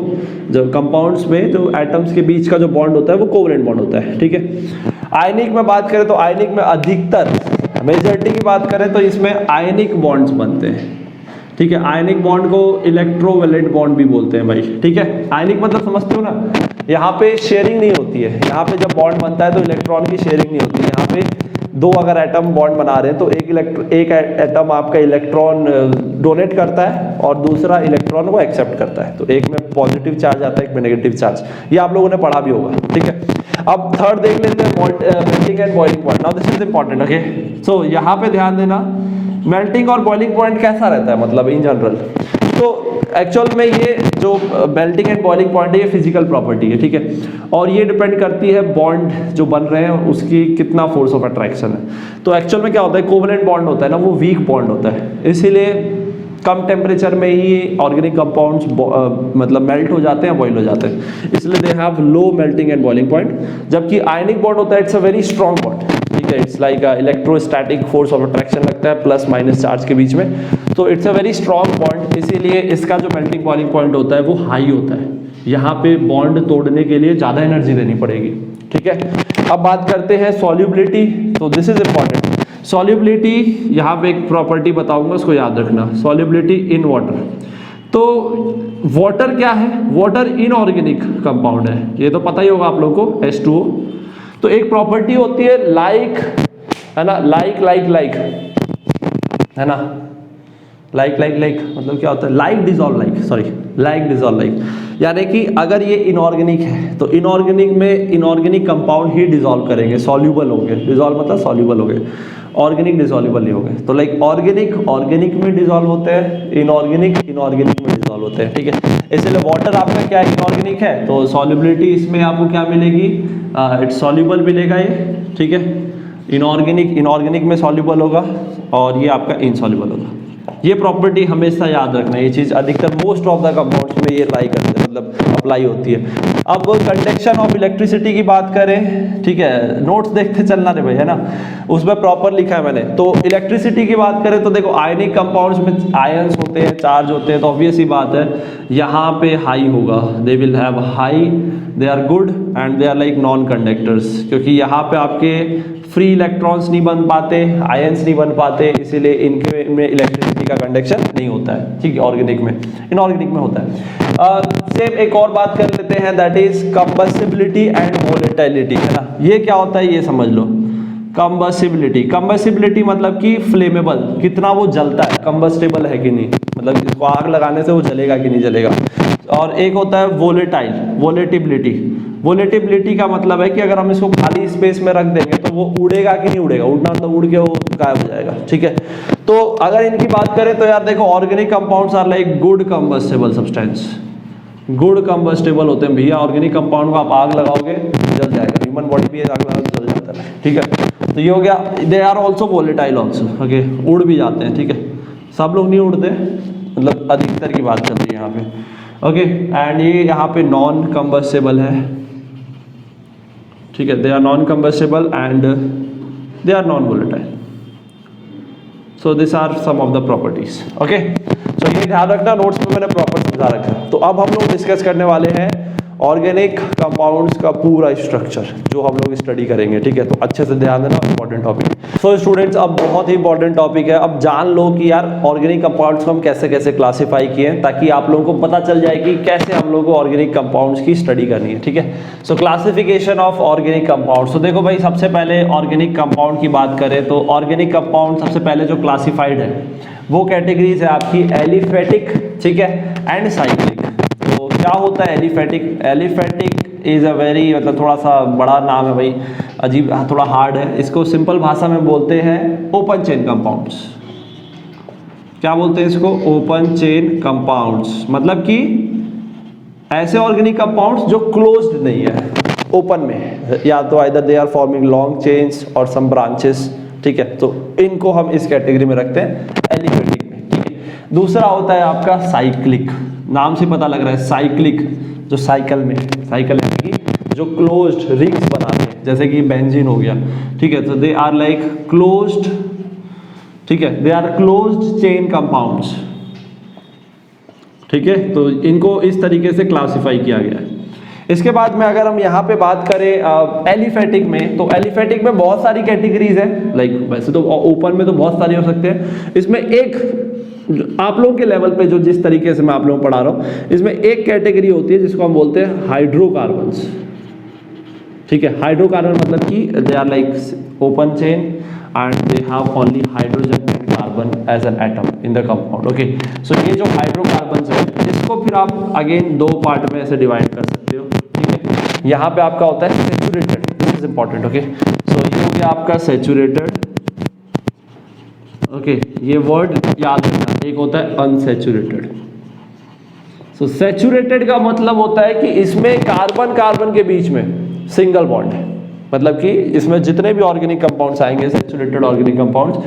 A: जो कंपाउंड्स में जो एटम्स के बीच का जो बॉन्ड होता है वो कोवलेंट बॉन्ड होता है, ठीक है। आयनिक में बात करें तो आयनिक में अधिकतर, मेजॉरिटी की बात करें तो इसमें आयनिक बॉन्ड्स बनते हैं, ठीक है। आयनिक बॉन्ड को इलेक्ट्रोवैलेंट बॉन्ड भी बोलते हैं भाई, ठीक है। आयनिक मतलब समझते हो ना, यहाँ पे शेयरिंग नहीं होती है। यहाँ पे जब बॉन्ड बनता है तो इलेक्ट्रॉन की शेयरिंग नहीं होती है। यहाँ पे दो अगर एटम बॉन्ड बना रहे हैं तो एक एटम आपका इलेक्ट्रॉन डोनेट करता है और दूसरा इलेक्ट्रॉन को एक्सेप्ट करता है। तो एक में पॉजिटिव चार्ज आता है, एक में नेगेटिव चार्ज, ये आप लोगों ने पढ़ा भी होगा, ठीक है। अब थर्ड देख लेते हैं, melting and boiling point. Now this is important, okay. So यहाँ पे ध्यान देना, मेल्टिंग और बॉइलिंग पॉइंट कैसा रहता है, मतलब इन जनरल। तो एक्चुअल में ये जो मेल्टिंग एंड बॉइलिंग पॉइंट है ये फिजिकल प्रॉपर्टी है, ठीक है। और ये डिपेंड करती है बॉन्ड जो बन रहे हैं उसकी कितना फोर्स ऑफ अट्रैक्शन है। तो एक्चुअल में क्या होता है, कोवलेंट बॉन्ड होता है ना, वो वीक बॉन्ड होता है, इसीलिए कम टेम्परेचर में ही ऑर्गेनिक कंपाउंड्स मतलब मेल्ट हो जाते हैं, बॉयल हो जाते हैं, इसलिए they have low melting and boiling point. जबकि आयनिक बॉन्ड होता है it's a very strong bond, ठीक है। It's like electrostatic force of attraction लगता है प्लस माइनस चार्ज के बीच में, तो it's a very strong bond, इसीलिए इसका जो मेल्टिंग बॉइलिंग पॉइंट होता है वो हाई होता है। यहाँ पे बॉन्ड तोड़ने के लिए ज़्यादा एनर्जी देनी पड़ेगी, ठीक है। अब बात करते हैं सॉल्युबिलिटी, तो दिस इज इंपॉर्टेंट। सॉल्युबिलिटी, यहाँ पे एक प्रॉपर्टी बताऊंगा, उसको याद रखना, सॉल्युबिलिटी इन वाटर। तो वाटर क्या है, वाटर इनऑर्गेनिक कंपाउंड है, ये तो पता ही होगा आप लोगों को, H2O। तो एक प्रॉपर्टी होती है लाइक, है ना, लाइक है ना, लाइक मतलब क्या होता है, like dissolve like, sorry, like dissolve like. यानी कि अगर ये इनऑर्गेनिक है तो इनऑर्गेनिक में इनऑर्गेनिक कंपाउंड ही डिसॉल्व करेंगे, सॉल्यूबल होंगे। डिसॉल्व मतलब सॉल्यूबल हो गए, ऑर्गेनिक डिसॉल्युबल नहीं हो गए। तो लाइक ऑर्गेनिक में डिसॉल्व होते हैं, इनऑर्गेनिक में डिसॉल्व होते हैं, ठीक है। इसलिए वाटर आपका क्या इनऑर्गेनिक है, तो सॉल्युबिलिटी इसमें आपको क्या मिलेगी, इट्स सॉल्युबल मिलेगा ये, ठीक है। इनऑर्गेनिक में सॉल्युबल होगा और ये आपका इनसॉल्युबल होगा। ये प्रॉपर्टी हमेशा याद रखना, ये चीज़ अधिकतर मोस्ट ऑफ द कंपाउंड्स में ये लाई करते हैं, मतलब अप्लाई होती है। अब कंडक्शन ऑफ इलेक्ट्रिसिटी की बात करें, ठीक है, नोट्स देखते चलना रे भाई, है ना, उसमें प्रॉपर लिखा है मैंने। तो इलेक्ट्रिसिटी की बात करें तो देखो आयनिक कंपाउंड्स में आयंस होते हैं, चार्ज होते हैं, तो ऑब्वियस ही बात है यहाँ पे हाई होगा, they will have high, they are good and they are like non conductors, क्योंकि यहाँ पे आपके फ्री इलेक्ट्रॉन्स नहीं बन पाते, आयंस नहीं बन पाते, इसीलिए इनके में इलेक्ट्रिसिटी का कंडक्शन नहीं होता है, ठीक है, ऑर्गेनिक में। इनऑर्गेनिक में होता है। सेम एक और बात कर लेते हैं, दैट इज कंबस्टिबिलिटी एंड वोलेटिलिटी, है ना। ये क्या होता है ये समझ लो। कंबस्टिबिलिटी मतलब कि फ्लेमेबल, कितना वो जलता है, कंबस्टेबल है कि नहीं, मतलब इसको आग लगाने से वो जलेगा कि नहीं जलेगा। और एक होता है वोलेटिलिटी का मतलब है कि अगर हम इसको खाली स्पेस में रख देंगे तो वो उड़ेगा कि नहीं उड़ेगा, उड़ना तो उड़ के वो गायब हो जाएगा, ठीक है। तो अगर इनकी बात करें तो यार देखो organic compounds are like good combustible substance, good combustible होते हैं भैया। ऑर्गेनिक कंपाउंड को आप आग लगाओगे जल जाएगा, ह्यूमन बॉडी भी आग लगा जल जाता है, ठीक है। तो ये हो गया, they are also volatile also, okay, उड़ भी जाते हैं, ठीक है। सब लोग नहीं उड़ते, मतलब अधिकतर की बात चल रही है यहाँ पे, ओके। एंड ये यहाँ पे नॉन कंबस्टेबल है, ठीक है, they are non combustible and they are non volatile. So this are some of the properties, okay. So ये ध्यान रखना, नोट्स में मैंने प्रॉपर समझा रखा है। तो अब हम लोग डिस्कस करने वाले हैं ऑर्गेनिक कंपाउंड्स का पूरा स्ट्रक्चर जो हम लोग स्टडी करेंगे, ठीक है। तो अच्छे से ध्यान देना, इंपॉर्टेंट टॉपिक। सो स्टूडेंट्स, अब बहुत ही इंपॉर्टेंट टॉपिक है। अब जान लो कि यार ऑर्गेनिक कंपाउंड्स को हम कैसे कैसे क्लासीफाई किए हैं, ताकि आप लोगों को पता चल जाए कि कैसे हम लोग को ऑर्गेनिक कंपाउंड्स की स्टडी करनी है, ठीक है। सो क्लासिफिकेशन ऑफ ऑर्गेनिक कंपाउंड्स। तो देखो भाई, सबसे पहले ऑर्गेनिक कंपाउंड की बात करें तो ऑर्गेनिक कंपाउंड सबसे पहले जो क्लासिफाइड है वो कैटेगरीज है आपकी एलिफेटिक, ठीक है, एंड साइक्लिक। तो क्या होता है एलिफेटिक इज अ वेरी, मतलब थोड़ा सा बड़ा नाम है भाई, अजीब, थोड़ा हार्ड है। इसको सिंपल भाषा में बोलते हैं ओपन चेन कंपाउंड्स। क्या बोलते हैं इसको, ओपन चेन कंपाउंड्स, मतलब कि ऐसे ऑर्गेनिक कंपाउंड्स जो क्लोज्ड नहीं है, ओपन में, या तो either they are forming long chains और सम ब्रांचेस, ठीक है। तो इनको हम इस कैटेगरी में रखते हैं एलिफेटिक में, ठीक है। दूसरा होता है आपका साइक्लिक, नाम से पता लग रहा है साइक्लिक, जो साइकिल में, साइकिल यानी कि जो क्लोज्ड रिंग्स बनाते हैं, जैसे कि बेंजीन हो गया, ठीक है। तो दे आर लाइक क्लोज्ड, ठीक है, they are closed chain compounds, ठीक है। तो इनको इस तरीके से क्लासिफाई किया गया है। इसके बाद में अगर हम यहाँ पे बात करें एलिफेटिक में, तो एलिफेटिक में बहुत सारी कैटेगरीज है, लाइक वैसे तो ओपन में तो बहुत सारी हो सकते हैं, इसमें एक आप लोगों के लेवल पे जो जिस तरीके से मैं आप लोगों को पढ़ा रहा हूँ, इसमें एक कैटेगरी होती है जिसको हम बोलते हैं हाइड्रोकार्बन्स, ठीक है। हाइड्रोकार्बन मतलब कि they are like open chain and they have only hydrogen and carbon as an atom in the compound, okay. So ये जो हाइड्रोकार्बन्स है, इसको फिर आप अगेन दो पार्ट में ऐसे डिवाइड कर सकते हो, ठीक है। यहाँ पे आपका होता है saturated, this is important, okay. So ये हो गया आपका सैचुरेटेड, ओके, ये वर्ड याद रखना। एक होता है अनसैचुरेटेड। सो सैचुरेटेड का मतलब होता है कि इसमें कार्बन कार्बन के बीच में सिंगल बॉन्ड है, मतलब कि इसमें जितने भी ऑर्गेनिक कंपाउंड्स आएंगे, सैचुरेटेड ऑर्गेनिक कंपाउंड्स,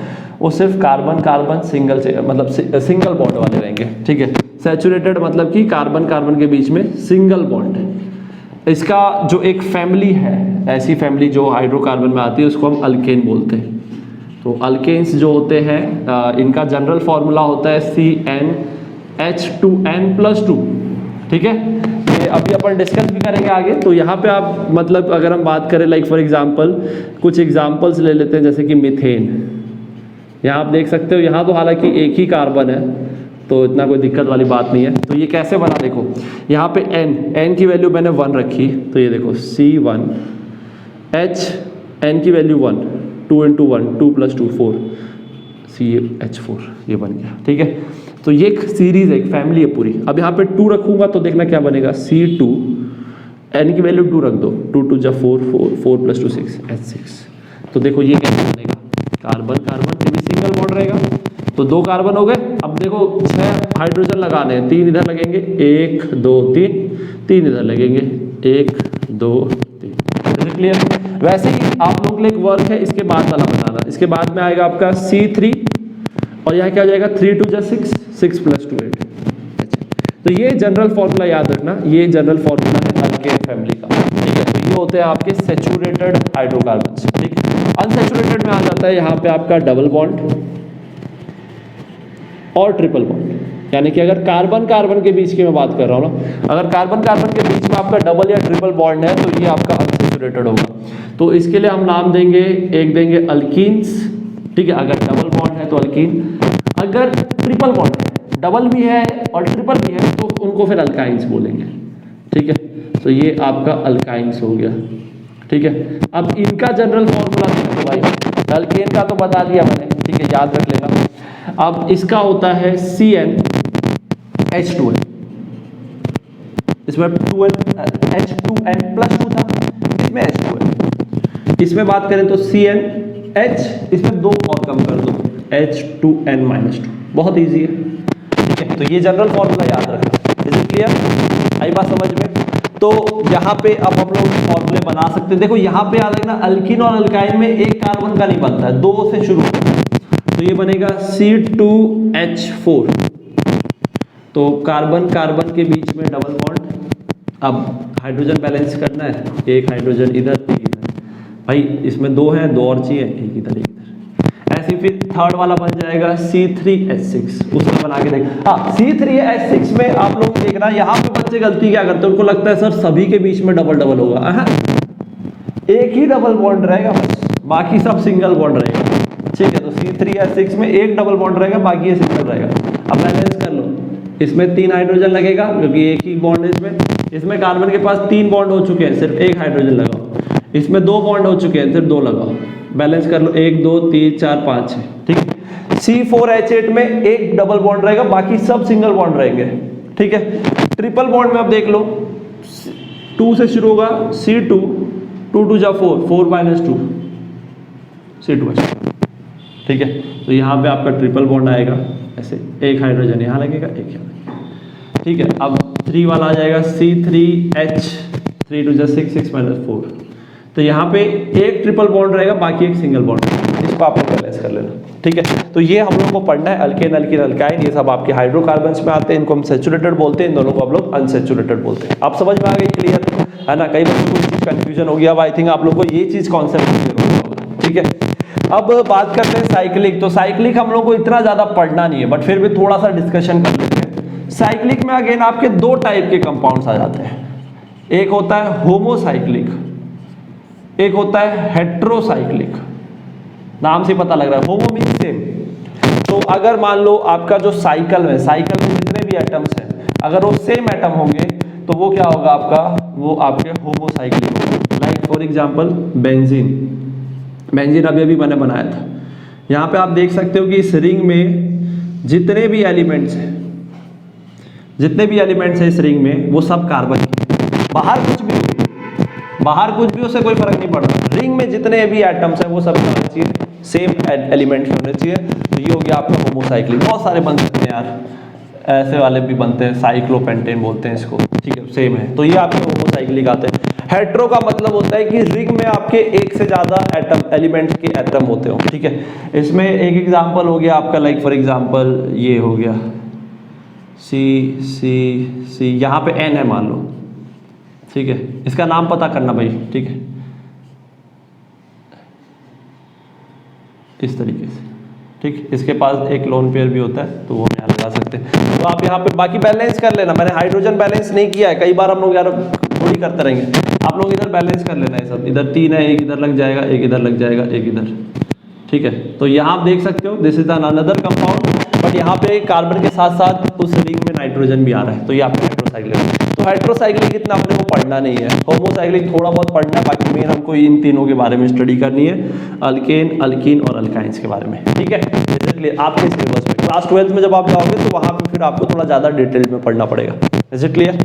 A: वो सिर्फ कार्बन कार्बन सिंगल से, मतलब सिंगल बॉन्ड वाले रहेंगे, ठीक है। सैचुरेटेड मतलब कि कार्बन कार्बन के बीच में सिंगल बॉन्ड है। इसका जो एक फैमिली है, ऐसी फैमिली जो हाइड्रोकार्बन में आती है, उसको हम अल्केन बोलते हैं। तो अल्केन्स जो होते हैं, इनका जनरल फॉर्मूला होता है CnH2n+2, ठीक है। ये अभी अपन डिस्कस भी करेंगे आगे। तो यहाँ पे आप, मतलब अगर हम बात करें लाइक फॉर एग्जांपल, कुछ एग्जांपल्स ले लेते हैं, जैसे कि मीथेन। यहाँ आप देख सकते हो, यहाँ तो हालांकि एक ही कार्बन है, तो इतना कोई दिक्कत वाली बात नहीं है। तो ये कैसे बना, देखो यहाँ पे n की वैल्यू मैंने 1 रखी, तो ये देखो C1H, n की वैल्यू 1, 2 × 1, 2 + 2 4, CH4, ये बन गया, ठीक है। तो तो ये एक सीरीज है, एक फैमिली है पूरी। अब यहाँ पे 2 रखूंगा तो देखना क्या बनेगा, C2, n की वैल्यू 2 रख दो, 2 2 जा 4 4 4 + 2 6 H6। तो देखो ये कैसे बनेगा, कार्बन कार्बन ये भी सिंगल बॉन्ड रहेगा, तो 2 कार्बन हो गए। अब देखो 6 हाइड्रोजन लगाने हैं, 3 इधर लगेंगे, 1 2 3, 3 इधर लगेंगे, 1 2 3। क्लियर। वैसे ही आप लोग के लिए एक वर्क है इसके बाद वाला बनाना, इसके बाद में आएगा आपका C3 और यहाँ क्या हो जाएगा 3 2 जा 6 6 + 2 8। तो ये जनरल फॉर्मूला याद रखना, ये जनरल फॉर्मूला है अल्केन फैमिली का, ठीक है। तो ये होते हैं आपके सैचुरेटेड हाइड्रोकार्बन्स, ठीक है। अनसैचुरेटेड में आ जाता है यहाँ पे आपका डबल बॉन्ड और ट्रिपल बॉन्ड, यानी कि अगर कार्बन कार्बन के बीच की मैं बात कर रहा हूँ ना, अगर कार्बन कार्बन के बीच में आपका डबल या ट्रिपल बॉन्ड है तो ये आपका अनसैचुरेटेड होगा। तो इसके लिए हम नाम देंगे, एक देंगे अल्कीन्स, ठीक है। अगर डबल बॉन्ड है तो अल्कीन, अगर ट्रिपल बॉन्ड है, डबल भी है और ट्रिपल भी है, तो उनको फिर अल्काइंस बोलेंगे, ठीक है। तो ये आपका अल्काइंस हो गया, ठीक है। अब इनका जनरल फॉर्मूला देखो भाई, अल्केन का तो बता दिया मैंने, ठीक है, याद रख लेना। अब इसका होता है CnH2n, इसमें H2n + 2 था, इसमें H2n। इसमें बात करें तो CnH, इसमें 2 और कम कर दो, H2n - 2, बहुत ईजी है, ठीक है। तो ये जनरल फॉर्मूला याद रखना, इज इट क्लियर, आई बात समझ में। तो यहाँ पे अब हम लोग फॉर्मूले बना सकते हैं। देखो यहाँ पे याद रखना, अल्कीन और अल्काइन में एक कार्बन का नहीं बनता है, 2 से शुरू होता है। तो ये बनेगा C2H4, तो कार्बन कार्बन के बीच में डबल बॉन्ड। अब हाइड्रोजन बैलेंस करना है, एक हाइड्रोजन इधर एक इधर, भाई इसमें 2 हैं, 2 और चाहिए, एक इधर एक इधर। ऐसे फिर थर्ड वाला बन जाएगा C3H6, उसमें बना के देख। हाँ, C3H6 में आप लोग देखना, यहाँ पे बच्चे गलती क्या करते हैं, उनको लगता है सर सभी के बीच में डबल डबल होगा। एक ही डबल बॉन्ड रहेगा बस, बाकी सब सिंगल बॉन्ड रहेगा, ठीक है। तो C3H6 में एक डबल बॉन्ड रहेगा, बाकी ये सिंगल रहेगा। अब बैलेंस कर लो, इसमें 3 हाइड्रोजन लगेगा क्योंकि एक ही बॉन्ड है इसमें। इसमें कार्बन के पास 3 बॉन्ड हो चुके हैं, सिर्फ 1 हाइड्रोजन लगाओ। इसमें 2 बॉन्ड हो चुके हैं, सिर्फ 2 लगाओ। बैलेंस कर लो, 1 2 3 4 5 6, ठीक है। C4H8 में एक डबल बॉन्ड रहेगा, बाकी सब सिंगल बॉन्ड रहेंगे, ठीक है। ट्रिपल बॉन्ड में अब देख लो, 2 से शुरू होगा, C2, 2 2 जा 4 4 - 2 C2H, ठीक है। तो यहाँ पे आपका ट्रिपल बॉन्ड आएगा, ऐसे एक हाइड्रोजन यहाँ लगेगा, एक यहाँ लगेगा, ठीक है। अब 3 वाला आ जाएगा C3H, 3 2 जा 6 6 - 4। तो यहाँ पे एक ट्रिपल बॉन्ड रहेगा, बाकी एक सिंगल बॉन्ड, इसको आप बैलेंस कर लेना, ठीक है। तो ये हम लोग को पढ़ना है, अल्केन अल्कीन अल्काइन, ये सब आपके हाइड्रोकार्बन्स में आते हैं। इनको हम सैचुरेटेड बोलते हैं, इन दोनों को आप लोग अनसैचुरेटेड बोलते हैं। आप समझ में आ गई, क्लियर है ना। कई बच्चों को कंफ्यूजन हो गया, अब आई थिंक आप लोग को ये चीज कॉन्सेप्ट क्लियर होगा, ठीक है। अब बात करते हैं साइक्लिक। तो साइक्लिक हम लोग को इतना ज्यादा पढ़ना नहीं है, बट फिर भी थोड़ा सा डिस्कशन कर लेते हैं। साइक्लिक में अगेन आपके 2 टाइप के कंपाउंड्स आ जाते हैं, एक होता है होमोसाइक्लिक, एक होता है हेट्रोसाइक्लिक। नाम से पता लग रहा है, होमो मीन सेम। तो अगर मान लो आपका जो साइकिल में जितने भी एटम्स हैं, अगर वो सेम एटम होंगे तो वो क्या होगा आपका, वो आपके होमोसाइक्लिक होगा। लाइक फॉर एग्जांपल बेंजीन अभी मैंने बनाया था। यहाँ पे आप देख सकते हो कि इस रिंग में जितने भी एलिमेंट्स हैं इस रिंग में, वो सब कार्बन के। बाहर कुछ भी उससे कोई फर्क नहीं पड़ता, रिंग में जितने भी एटम्स हैं वो सब होने चाहिए, सेम एलिमेंट्स होने चाहिए। तो ये हो गया आपका होमोसाइक्लिक। बहुत सारे बन सकते हैं यार, ऐसे वाले भी बनते हैं, साइक्लोपेंटेन बोलते हैं इसको, ठीक है, सेम है। तो ये आपके होमोसाइक्लिक आते हैं। हेट्रो का मतलब होता है कि रिंग में आपके एक से ज्यादा एलिमेंट्स के एटम होते हो, ठीक है। इसमें एक एग्जांपल हो गया आपका, लाइक फॉर एग्जांपल ये हो गया C, यहाँ पे N है मान लो, ठीक है। इसका नाम पता करना भाई, ठीक है, इस तरीके से, ठीक। इसके पास एक लोन पेयर भी होता है, तो वो हम यहाँ लगा सकते हैं। तो आप यहाँ पे बाकी बैलेंस कर लेना। मैंने हाइड्रोजन बैलेंस नहीं किया है, कई बार हम लोग यार थोड़ी करते रहेंगे। आप लोग इधर बैलेंस कर लेना है सब, इधर 3 है, एक इधर लग जाएगा, एक इधर लग जाएगा, एक इधर, ठीक है। तो यहाँ आप देख सकते हो, this is another compound, but यहाँ पे कार्बन के साथ साथ उस रिंग में नाइट्रोजन भी आ रहा है, तो ये आपका हेट्रोसाइक्लिक है। तो हेट्रोसाइक्लिक इतना अपने को पढ़ना नहीं है, होमोसाइक्लिक थोड़ा बहुत पढ़ना है, बाकी मेन हमको इन तीनों के बारे में स्टडी करनी है, अल्केन अल्कीन और अल्काइंस के बारे में, ठीक है। इसलिए आपके सिलेबस में क्लास 12th में जब आप जाओगे तो वहाँ पे फिर आपको थोड़ा ज़्यादा डिटेल में पढ़ना पड़ेगा। Is it clear?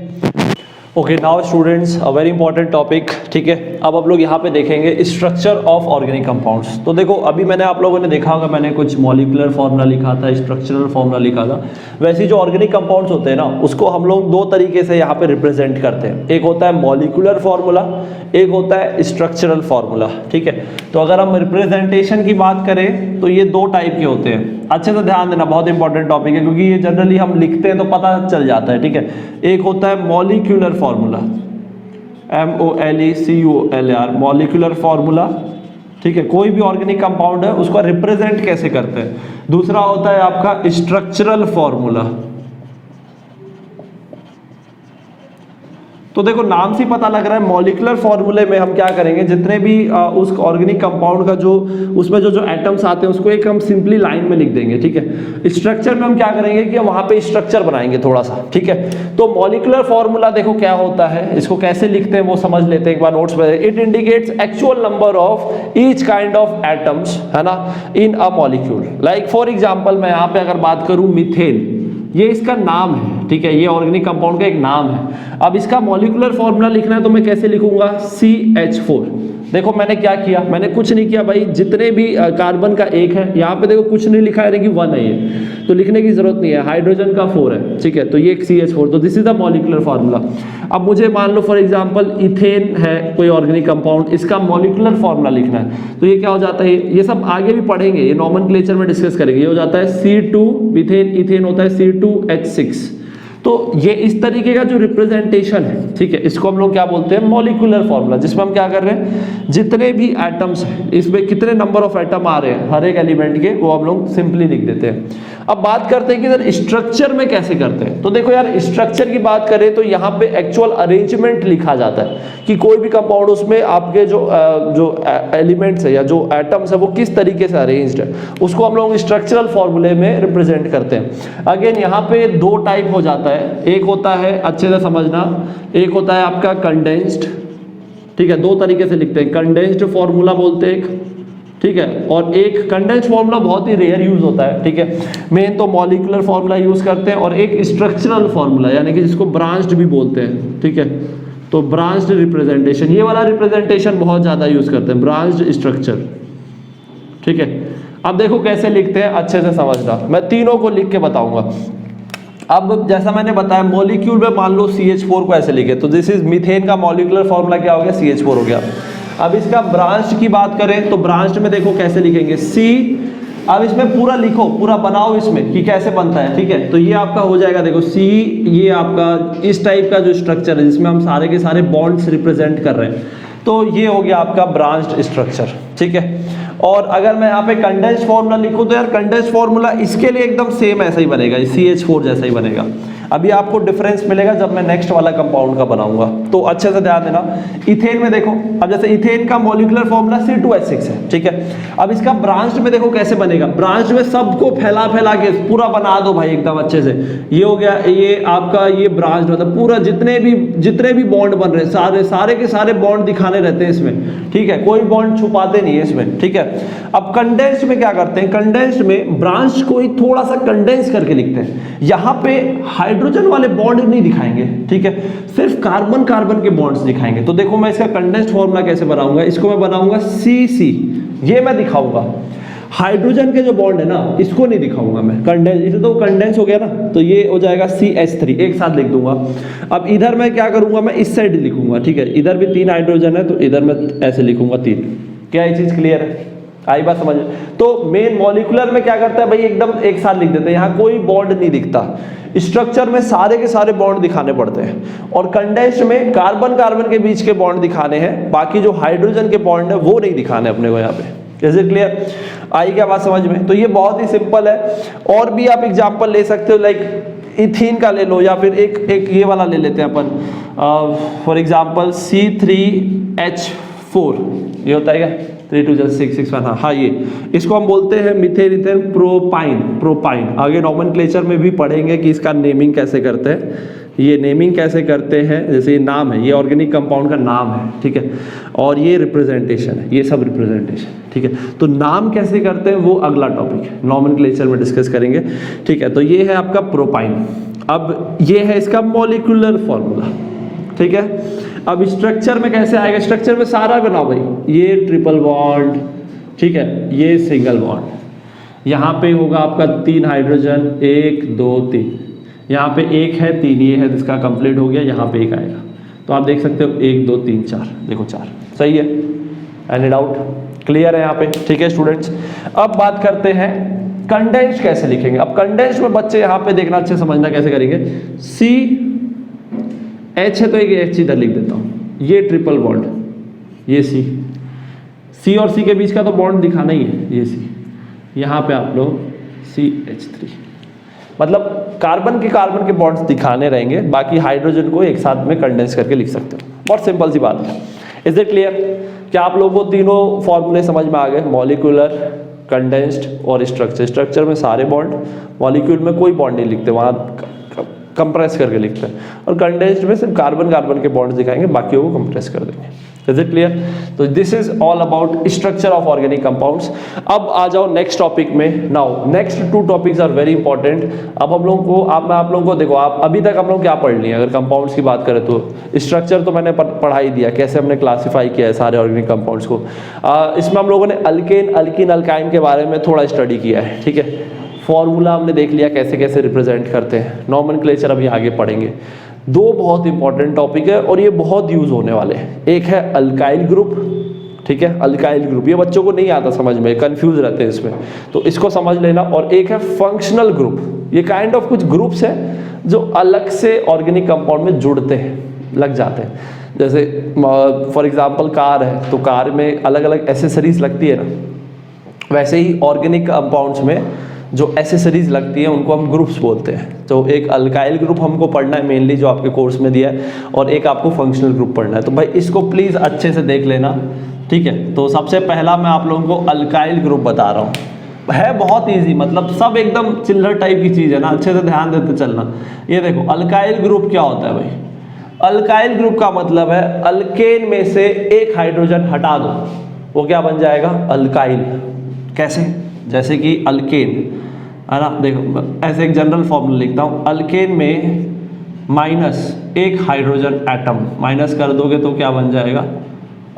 A: Okay, now students a very important topic, ठीक है। अब आप लोग यहाँ पे देखेंगे स्ट्रक्चर ऑफ ऑर्गेनिक कंपाउंड्स। तो देखो अभी मैंने आप लोगों ने देखा होगा, मैंने कुछ मॉलिक्यूलर फॉर्मूला लिखा था, स्ट्रक्चरल फॉर्मूला लिखा था। वैसे जो ऑर्गेनिक कंपाउंड्स होते हैं ना, उसको हम लोग दो तरीके से यहाँ पे रिप्रेजेंट करते हैं। एक होता है मॉलिक्यूलर फॉर्मूला, एक होता है स्ट्रक्चरल फॉर्मूला, ठीक है। तो अगर हम रिप्रेजेंटेशन की बात करें तो ये दो टाइप के होते हैं। अच्छे से ध्यान देना, बहुत इंपॉर्टेंट टॉपिक है, क्योंकि ये जनरली हम लिखते हैं तो पता चल जाता है, ठीक है। एक होता है molecular formula, MOLECULAR, molecular formula, ठीक है। कोई भी ऑर्गेनिक कंपाउंड है उसको रिप्रेजेंट कैसे करते हैं। दूसरा होता है आपका स्ट्रक्चरल फॉर्मूला। तो देखो नाम से पता लग रहा है, मॉलिक्यूलर फॉर्मूले में हम क्या करेंगे, जितने भी उस ऑर्गेनिक कंपाउंड का जो उसमें जो एटम्स आते हैं उसको एक हम सिंपली लाइन में लिख देंगे, ठीक है। स्ट्रक्चर में हम क्या करेंगे कि वहां पे स्ट्रक्चर बनाएंगे थोड़ा सा, ठीक है। तो मॉलिक्यूलर फॉर्मूला देखो क्या होता है, इसको कैसे लिखते हैं वो समझ लेते हैं एक बार नोट्स में। It indicates actual number of each kind of atoms, है ना, in a molecule. Like for example मैं यहाँ पे अगर बात करूं मीथेन, ये इसका नाम है, ठीक है, ये ऑर्गेनिक कंपाउंड का एक नाम है। अब इसका मॉलिक्यूलर फॉर्मूला लिखना है तो मैं कैसे लिखूंगा, CH4। देखो मैंने क्या किया, मैंने कुछ नहीं किया भाई, जितने भी कार्बन का एक है, यहाँ पे देखो कुछ नहीं लिखा है कि 1 है ये, तो लिखने की जरूरत नहीं है। हाइड्रोजन का 4 है, ठीक है, तो ये CH4, तो this is the molecular formula. अब मुझे मान लो फॉर एग्जांपल इथेन है कोई ऑर्गेनिक कंपाउंड, इसका मॉलिक्यूलर फार्मूला लिखना है, तो ये क्या हो जाता है, ये सब आगे भी पढ़ेंगे, ये नॉमेनक्लेचर में डिस्कस करेंगे। ये हो जाता है C2 मीथेन, इथेन होता है C2H6। तो ये इस तरीके का जो रिप्रेजेंटेशन है, ठीक है, इसको हम लोग क्या बोलते हैं, मॉलिक्यूलर फॉर्मूला, जिसमें हम क्या कर रहे हैं, जितने भी एटम्स हैं इसमें कितने नंबर ऑफ एटम आ रहे हैं हर एक एलिमेंट के, वो हम लोग सिंपली लिख देते हैं। अब बात करते हैं कि सर स्ट्रक्चर में कैसे करते हैं। तो देखो यार, स्ट्रक्चर की बात करें तो यहाँ पे एक्चुअल अरेंजमेंट लिखा जाता है कि कोई भी कंपाउंड उसमें आपके जो एलिमेंट्स है या जो एटम्स है वो किस तरीके से अरेंज्ड है, उसको हम लोग स्ट्रक्चरल फॉर्मूले में रिप्रेजेंट करते हैं। अगेन यहाँ पे दो टाइप हो जाता है, एक होता है, अच्छे से समझना, एक होता है आपका कंडेंस्ड, ठीक है, दो तरीके से लिखते हैं, कंडेंस्ड फॉर्मूला बोलते हैं एक, ठीक है, और एक कंडेंस्ड फॉर्मूला बहुत ही रेयर यूज होता है, ठीक है। मेन तो मॉलिक्यूलर फॉर्मूला यूज करते हैं, और एक स्ट्रक्चरल फॉर्मूला, यानी कि जिसको ब्रांच्ड भी बोलते हैं, ठीक है। तो ब्रांच्ड रिप्रेजेंटेशन, ये वाला रिप्रेजेंटेशन बहुत ज्यादा यूज करते हैं, ब्रांच्ड स्ट्रक्चर, ठीक है। अब देखो कैसे लिखते हैं, अच्छे से समझना, मैं तीनों को लिख के बताऊंगा। अब जैसा मैंने बताया, मॉलिक्यूल में मान लो CH4 को ऐसे लिखे, तो दिस इज मीथेन का मॉलिक्यूलर फॉर्मूला क्या हो गया, CH4 हो गया। अब इसका ब्रांच की बात करें तो ब्रांच में देखो कैसे लिखेंगे, C। अब इसमें पूरा लिखो, पूरा बनाओ इसमें कि कैसे बनता है, ठीक है। तो ये आपका हो जाएगा, देखो C, ये आपका इस टाइप का जो स्ट्रक्चर है जिसमें हम सारे के सारे बॉन्ड्स रिप्रेजेंट कर रहे हैं, तो ये हो गया आपका ब्रांच्ड स्ट्रक्चर, ठीक है। और अगर मैं यहाँ पे कंडेंस्ड फॉर्मूला लिखूं तो यार कंडेंस्ड फॉर्मूला इसके लिए एकदम सेम ऐसा ही बनेगा, CH4 जैसा ही बनेगा। अभी आपको डिफरेंस मिलेगा जब मैं नेक्स्ट वाला कंपाउंड का बनाऊंगा, तो अच्छे से ध्यान देना। इथेन में देखो, अब जैसे इथेन का मॉलिक्यूलर फॉर्मूला C2H6 है, ठीक है। अब इसका ब्रांच में देखो कैसे बनेगा, ब्रांच में सबको फैला फैला के पूरा बना दो भाई एकदम अच्छे से। ये हो गया, ये आपका ये ब्रांच, मतलब पूरा जितने भी बॉन्ड बन रहे हैं सारे के सारे बॉन्ड दिखाने रहते हैं इसमें, ठीक है, कोई बॉन्ड छुपाते नहीं है इसमें, ठीक है। अब कंडेंस्ड में क्या करते हैं, कंडेंस्ड में ब्रांच को ही थोड़ा सा कंडेंस करके लिखते हैं, यहाँ पे हाइड्रोजन वाले बॉन्ड नहीं दिखाएंगे, ठीक है, सिर्फ कार्बन कार्बन के बॉन्ड्स दिखाएंगे। तो देखो मैं इसका कंडेंस्ड फॉर्मूला कैसे बनाऊंगा, इसको मैं बनाऊंगा CC, ये मैं दिखाऊंगा। हाइड्रोजन के जो बॉन्ड है ना, इसको नहीं दिखाऊंगा मैं, कंडेंस, इसे तो कंडेंस हो गया ना, तो ये हो जाएगा CH3, एक साथ लिख दूंगा। अब इधर मैं क्या करूंगा, मैं इस साइड लिखूंगा, ठीक है, इधर भी 3 हाइड्रोजन है तो इधर मैं ऐसे लिखूंगा 3। क्या ये चीज क्लियर है, आई बात समझ। तो मेन मॉलिक्यूलर में क्या करता है भाई, एकदम एक साथ लिख देते हैं, यहाँ कोई बॉन्ड नहीं दिखता, स्ट्रक्चर में सारे के सारे बॉन्ड दिखाने पड़ते हैं। और कंडेंस्ड में कार्बन कार्बन के बीच के बॉन्ड दिखाने हैं, बाकी जो हाइड्रोजन के बॉन्ड है वो नहीं दिखाने अपने को यहाँ पे। इज इट क्लियर, आई क्या बात समझ में। तो ये बहुत ही सिंपल है। और भी आप एग्जांपल ले सकते हो, लाइक इथीन का ले लो, या फिर एक ये वाला ले लेते हैं अपन, फॉर एग्जांपल C3H4, ये होता है क्या, 3 2 6 6 1, हाँ ये इसको हम बोलते हैं मीथेन ईथेन प्रोपाइन। आगे नॉमेनक्लेचर में भी पढ़ेंगे कि इसका नेमिंग कैसे करते हैं, ये नेमिंग कैसे करते हैं। जैसे ये नाम है, ये ऑर्गेनिक कंपाउंड का नाम है, ठीक है, और ये रिप्रेजेंटेशन है, ये सब रिप्रेजेंटेशन, ठीक है। तो नाम कैसे करते हैं वो अगला टॉपिक है, नॉमेनक्लेचर में डिस्कस करेंगे, ठीक है। तो ये है आपका प्रोपाइन। अब ये है इसका मॉलिक्यूलर फॉर्मूला, ठीक है। अब स्ट्रक्चर में कैसे आएगा, स्ट्रक्चर में सारा बनाओ भाई, ये ट्रिपल बॉन्ड, ठीक है, ये सिंगल बॉन्ड, यहाँ पे होगा आपका 3 हाइड्रोजन, 1 2 3, यहाँ पे 1 है 3, ये है जिसका कंप्लीट हो गया, यहाँ पे 1 आएगा। तो आप देख सकते हो 1 2 3 4, देखो 4, सही है, एनी डाउट, क्लियर है यहाँ पे, ठीक है स्टूडेंट्स। अब बात करते हैं कंडेंस्ड कैसे लिखेंगे। अब कंडेंस्ड में बच्चे यहाँ पे देखना, अच्छे समझना कैसे करेंगे। सी एच है तो एक एच इधर लिख देता हूँ, ये ट्रिपल बॉन्ड, ये सी और सी के बीच का तो बॉन्ड दिखाना ही है, ये सी, यहाँ पे आप लोग CH3, मतलब कार्बन के बॉन्ड्स दिखाने रहेंगे, बाकी हाइड्रोजन को एक साथ में कंडेंस करके लिख सकते हो। बहुत सिंपल सी बात है। Is it clear? क्या आप लोगों को तीनों फॉर्मूले समझ में आ गए? मॉलिक्यूलर, कंडेंस्ड और स्ट्रक्चर। स्ट्रक्चर में सारे बॉन्ड, मॉलिक्यूल में कोई बॉन्ड नहीं लिखते, वहाँ कंप्रेस करके लिखते हैं, और कंडेंस्ड में सिर्फ कार्बन के बॉन्ड्स दिखाएंगे, बाकी को कंप्रेस कर देंगे। Is it clear? तो this is all about structure of organic compounds. अब आ जाओ नेक्स्ट टॉपिक में। Now next 2 topics are very important. अब हम लोगों को, मैं आप लोगों को देखो, आप अभी तक हम लोग क्या पढ़ लिए, अगर कंपाउंड्स की बात करें तो स्ट्रक्चर तो मैंने पढ़ा ही दिया, कैसे हमने क्लासीफाई किया है सारे ऑर्गेनिक कंपाउंड्स को। इसमें हम लोगों ने अल्केन, अल्कीन, अल्काइन के बारे में थोड़ा स्टडी किया है, ठीक है। फॉर्मूला हमने देख लिया कैसे कैसे रिप्रेजेंट करते हैं, नॉमेनक्लेचर अभी आगे पढ़ेंगे। 2 बहुत इंपॉर्टेंट टॉपिक है और ये बहुत यूज होने वाले हैं। एक है अल्काइल ग्रुप, ठीक है, अल्काइल ग्रुप, ये बच्चों को नहीं आता समझ में, कंफ्यूज रहते हैं इसमें, तो इसको समझ लेना। और एक है फंक्शनल ग्रुप, ये काइंड ऑफ कुछ ग्रुप्स है जो अलग से ऑर्गेनिक कंपाउंड में जुड़ते हैं, लग जाते हैं। जैसे फॉर एग्जाम्पल कार है, तो कार में अलग अलग एसेसरीज लगती है ना, वैसे ही ऑर्गेनिक कंपाउंड्स में जो एसेसरीज लगती है उनको हम ग्रुप्स बोलते हैं। तो एक अल्काइल ग्रुप हमको पढ़ना है मेनली, जो आपके कोर्स में दिया है, और एक आपको फंक्शनल ग्रुप पढ़ना है। तो भाई इसको प्लीज़ अच्छे से देख लेना, ठीक है। तो सबसे पहला मैं आप लोगों को अल्काइल ग्रुप बता रहा हूँ, है बहुत ईजी, मतलब सब एकदम चिल्लर टाइप की चीज़ है ना, अच्छे से ध्यान देते चलना। ये देखो अल्काइल ग्रुप क्या होता है भाई। अल्काइल ग्रुप का मतलब है अल्केन में से एक हाइड्रोजन हटा दो, वो क्या बन जाएगा, अल्काइल। कैसे? जैसे कि अल्केन है ना, देखो ऐसे एक जनरल फॉर्मूला लिखता हूँ, अल्केन में -1 हाइड्रोजन एटम माइनस कर दोगे तो क्या बन जाएगा,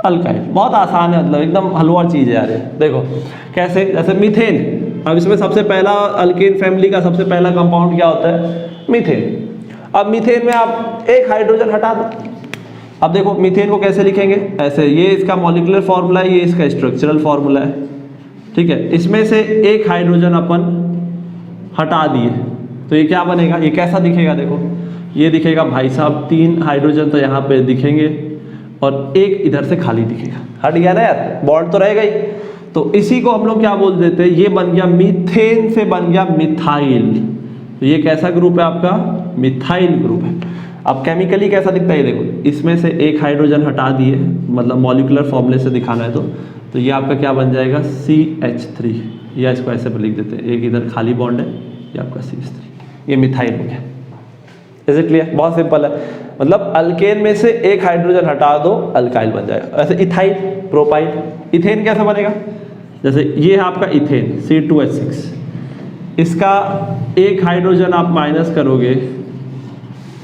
A: अल्काइल। बहुत आसान है, मतलब एकदम हलवा चीज़ है यार ये। देखो कैसे, जैसे मीथेन, अब इसमें सबसे पहला अल्केन फैमिली का सबसे पहला कंपाउंड क्या होता है, मीथेन। अब मीथेन में आप 1 हाइड्रोजन हटा दो। अब देखो मीथेन को कैसे लिखेंगे, ऐसे, ये इसका मॉलिक्यूलर फॉर्मूला है, ये इसका स्ट्रक्चरल फॉर्मूला है, ठीक है। इसमें से 1 हाइड्रोजन अपन हटा दिए तो ये क्या बनेगा, ये कैसा दिखेगा, देखो ये दिखेगा भाई साहब 3 हाइड्रोजन तो यहाँ पे दिखेंगे और 1 इधर से खाली दिखेगा, हट गया ना यार, बॉन्ड तो रहेगा ही। तो इसी को हम लोग क्या बोल देते हैं, ये बन गया मीथेन से बन गया मिथाइल। तो ये कैसा ग्रुप है आपका, मिथाइल ग्रुप है। अब केमिकली कैसा दिखता है, देखो इसमें से 1 हाइड्रोजन हटा दिए, मतलब मॉलिक्यूलर फॉर्मूले से दिखाना है तो ये आपका क्या बन जाएगा, CH3, या इसको ऐसे पर लिख देते हैं, एक इधर खाली बॉन्ड है, ये आपका CH3, ये मिथाइल हो गया। Is it clear? बहुत सिंपल है, मतलब अल्केन में से 1 हाइड्रोजन हटा दो, अल्काइल बन जाएगा। ऐसे इथाइल, प्रोपाइल, इथेन कैसे बनेगा, जैसे ये है आपका इथेन C2H6, इसका 1 हाइड्रोजन आप माइनस करोगे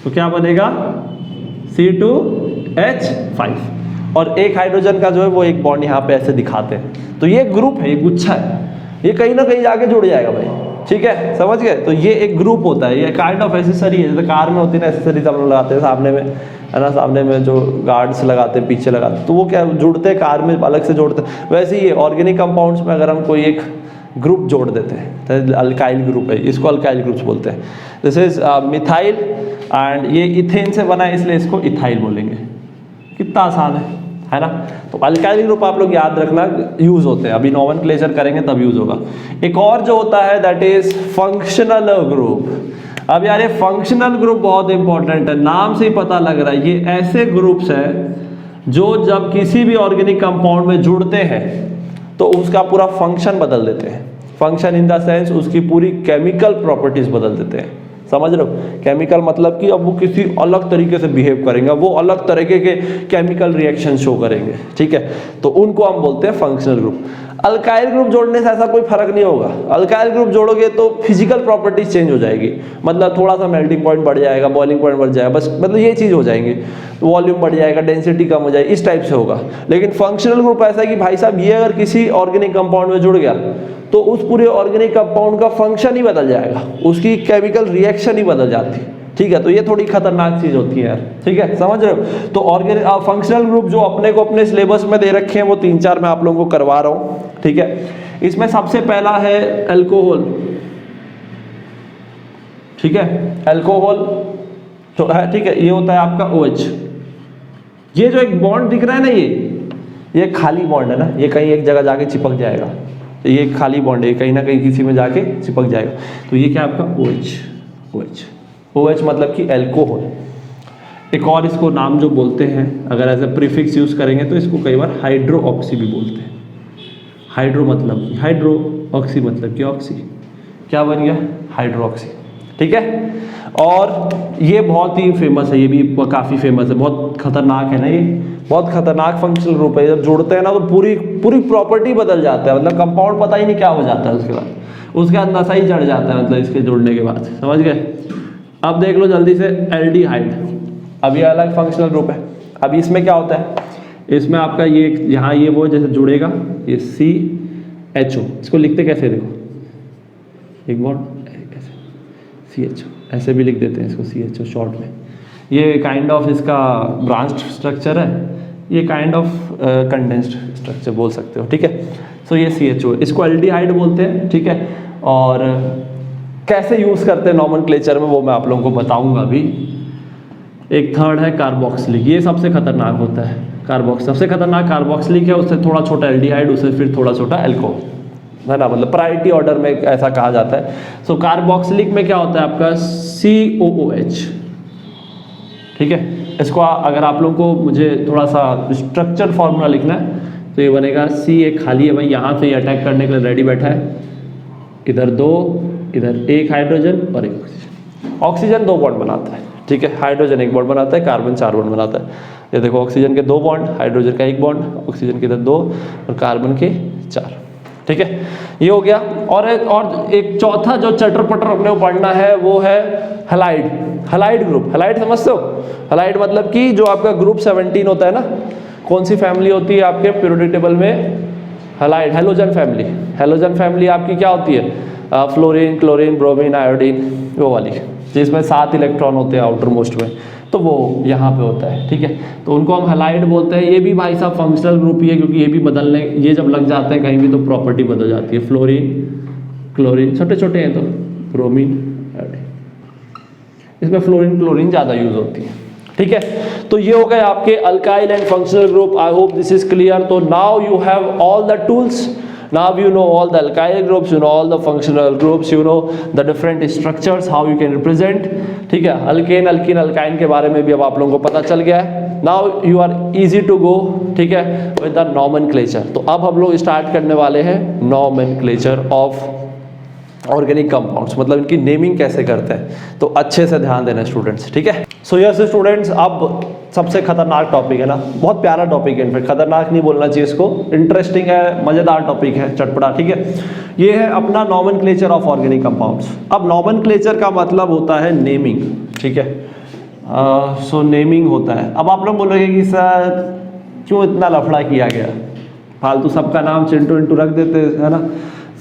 A: तो क्या बनेगा, C2H5, और 1 हाइड्रोजन का जो है वो एक बॉन्ड यहाँ पे ऐसे दिखाते हैं। तो ये ग्रुप है, ये गुच्छा है, ये कहीं ना कहीं जाके जुड़ जाएगा भाई, ठीक है, समझ गए। तो ये एक ग्रुप होता है, ये काइंड ऑफ एसेसरी है, जैसे कार में होती है ना एसेसरीज हम लोग लगाते हैं सामने में, है ना, सामने में जो गार्ड्स लगाते हैं, पीछे लगाते हैं, तो वो क्या जुड़ते हैं, कार में अलग से जोड़ते हैं। वैसे ही ये ऑर्गेनिक कंपाउंड्स में अगर हम कोई एक ग्रुप जोड़ देते हैं तो अल्काइल ग्रुप है, इसको अल्काइल ग्रुप्स बोलते हैं। दिस इज मिथाइल, एंड ये इथेन से बना है इसलिए इसको इथाइल बोलेंगे। कितना आसान है ना। तो अल्काइल ग्रुप आप लोग याद रखना, यूज होते हैं, अभी नॉमेनक्लेचर करेंगे तब यूज होगा। एक और जो होता है दैट इज फंक्शनल ग्रुप। अब यार ये फंक्शनल ग्रुप बहुत इंपॉर्टेंट है, नाम से ही पता लग रहा है, ये ऐसे ग्रुप्स हैं जो जब किसी भी ऑर्गेनिक कंपाउंड में जुड़ते हैं तो उसका पूरा फंक्शन बदल देते हैं। फंक्शन इन द सेंस उसकी पूरी केमिकल प्रॉपर्टीज बदल देते हैं, समझ रहे हो। केमिकल मतलब कि अब वो किसी अलग तरीके से बिहेव करेंगे, वो अलग तरीके के केमिकल रिएक्शन शो करेंगे, ठीक है। तो उनको हम बोलते हैं फंक्शनल ग्रुप। अल्काइल ग्रुप जोड़ने से ऐसा कोई फर्क नहीं होगा। अल्काइल ग्रुप जोड़ोगे तो फिजिकल प्रॉपर्टीज चेंज हो जाएगी, मतलब थोड़ा सा मेल्टिंग पॉइंट बढ़ जाएगा, बॉइलिंग पॉइंट बढ़ जाएगा, बस मतलब ये चीज़ हो जाएंगे, वॉल्यूम बढ़ जाएगा, डेंसिटी कम हो जाएगी, इस टाइप से होगा। लेकिन फंक्शनल ग्रुप ऐसा है कि भाई साहब ये अगर किसी ऑर्गेनिक कंपाउंड में जुड़ गया तो उस पूरे ऑर्गेनिक कंपाउंड का फंक्शन ही बदल जाएगा, उसकी केमिकल रिएक्शन ही बदल जाती है, ठीक है। तो ये थोड़ी खतरनाक चीज होती है यार, ठीक है, समझ रहे हो। तो ऑर्गेनिक फंक्शनल ग्रुप जो अपने को अपने सिलेबस में दे रखे हैं वो 3-4 मैं आप लोगों को करवा रहा हूं, ठीक है। इसमें सबसे पहला है अल्कोहल, ठीक है। अल्कोहल तो है, ठीक है, ये होता है आपका OH। ये जो एक बॉन्ड दिख रहा है ना, ये खाली बॉन्ड है ना, ये कहीं एक जगह जाके चिपक जाएगा, ये खाली बॉन्ड है, कहीं ना कहीं किसी में जाके चिपक जाएगा। तो ये क्या आपका OH मतलब कि अल्कोहल। एक और इसको नाम जो बोलते हैं, अगर एज ए प्रीफिक्स यूज करेंगे तो इसको कई बार हाइड्रो ऑक्सी भी बोलते हैं। हाइड्रो मतलब हाइड्रो, ऑक्सी मतलब कि ऑक्सी, क्या बन गया, हाइड्रो ऑक्सी, ठीक है। और ये बहुत ही फेमस है, ये भी काफ़ी फेमस है, बहुत खतरनाक है ना, ये बहुत खतरनाक फंक्शनल ग्रुप है। जब जोड़ते हैं ना तो पूरी प्रॉपर्टी बदल जाता है, मतलब कंपाउंड पता ही नहीं क्या हो जाता है उसके बाद नशा ही चढ़ जाता है, मतलब इसके जुड़ने के बाद, समझ गए। अब देख लो जल्दी से एल्डिहाइड। अब ये अलग फंक्शनल ग्रुप है। अब इसमें क्या होता है, इसमें आपका ये यहाँ ये वो जैसे जुड़ेगा, ये CHO, इसको लिखते कैसे देखो, एक बॉन्ड कैसे, CHO ऐसे भी लिख देते हैं इसको, CHO शॉर्ट में। ये काइंड ऑफ इसका ब्रांच स्ट्रक्चर है, ये काइंड ऑफ कंडेंस्ड स्ट्रक्चर बोल सकते हो, ठीक है। सो ये CHO, इसको एल्डिहाइड बोलते हैं, ठीक है। और कैसे यूज़ करते हैं नॉमेनक्लेचर में वो मैं आप लोगों को बताऊंगा अभी। एक थर्ड है कार्बोक्सिलिक, ये सबसे खतरनाक होता है। सबसे खतरनाक कार्बोक्सिलिक है, उससे थोड़ा छोटा एल्डिहाइड, उससे फिर थोड़ा छोटा अल्कोहल, है ना, मतलब प्रायोरिटी ऑर्डर में ऐसा कहा जाता है। सो कार्बोक्सिलिक में क्या होता है आपका COOH, ठीक है। इसको अगर आप लोगों को मुझे थोड़ा सा स्ट्रक्चर फॉर्मूला लिखना है तो ये बनेगा C एक खाली है भाई, यहाँ से ये अटैक करने के लिए रेडी बैठा है, इधर 2, इधर 1 हाइड्रोजन और 1 ऑक्सीजन। ऑक्सीजन 2 बॉन्ड बनाता है, ठीक है, हाइड्रोजन 1 बॉन्ड बनाता है, कार्बन 4 बॉन्ड बनाता है। ये देखो ऑक्सीजन के 2 बॉन्ड, हाइड्रोजन का 1 बॉन्ड, ऑक्सीजन के इधर 2 और कार्बन के 4, ठीक है, ये हो गया। और एक चौथा जो चटर पटर अपने को पढ़ना है वो है हैलाइड ग्रुप। हैलाइड समझते हो, हैलाइड मतलब कि जो आपका ग्रुप 17 होता है ना, कौन सी फैमिली होती है आपके पीरियोडिक टेबल में, halide, halogen family. Halogen family आपकी क्या होती है, फ्लोरीन, क्लोरीन, ब्रोमीन, आयोडीन, वो वाली, जिसमें 7 इलेक्ट्रॉन होते हैं आउटर मोस्ट में, तो वो यहाँ पे होता है, ठीक है। तो उनको हम हैलाइड बोलते हैं। ये भी भाई साहब फंक्शनल ग्रुप ही है, क्योंकि ये भी बदलने, ये जब लग जाते हैं कहीं भी तो प्रॉपर्टी बदल जाती है। फ्लोरीन, क्लोरीन छोटे छोटे हैं तो ब्रोमीन, आयोडीन, इसमें फ्लोरीन क्लोरीन ज़्यादा यूज होती है, ठीक है। तो ये हो गए आपके alkyl and functional group. I hope this is clear. तो now you have all the tools, now you know all the alkyl groups, you know all the functional groups, you know the different structures, how you can represent, ठीक है। अल्केन, अल्कीन, अल्काइन के बारे में भी अब आप लोगों को पता चल गया है। now you are easy to go, ठीक है, with the nomenclature। तो अब हम लोग स्टार्ट करने वाले हैं nomenclature of ऑर्गेनिक कंपाउंड्स, मतलब इनकी नेमिंग कैसे करते हैं। तो अच्छे से ध्यान देना स्टूडेंट्स, ठीक है। सो यस स्टूडेंट्स, अब सबसे खतरनाक टॉपिक है ना, बहुत प्यारा टॉपिक है, इनफैक्ट खतरनाक नहीं बोलना चाहिए इसको, इंटरेस्टिंग है, मजेदार टॉपिक है, चटपटा, ठीक है। ये है अपना नॉमेनक्लेचर ऑफ ऑर्गेनिक कंपाउंड्स। अब नॉमेनक्लेचर का मतलब होता है नेमिंग, ठीक है। सो नेमिंग होता है। अब आप लोग बोलोगे कि सर क्यों इतना लफड़ा किया गया, फालतू सबका नाम चिंटू इंटू रख देते है ना,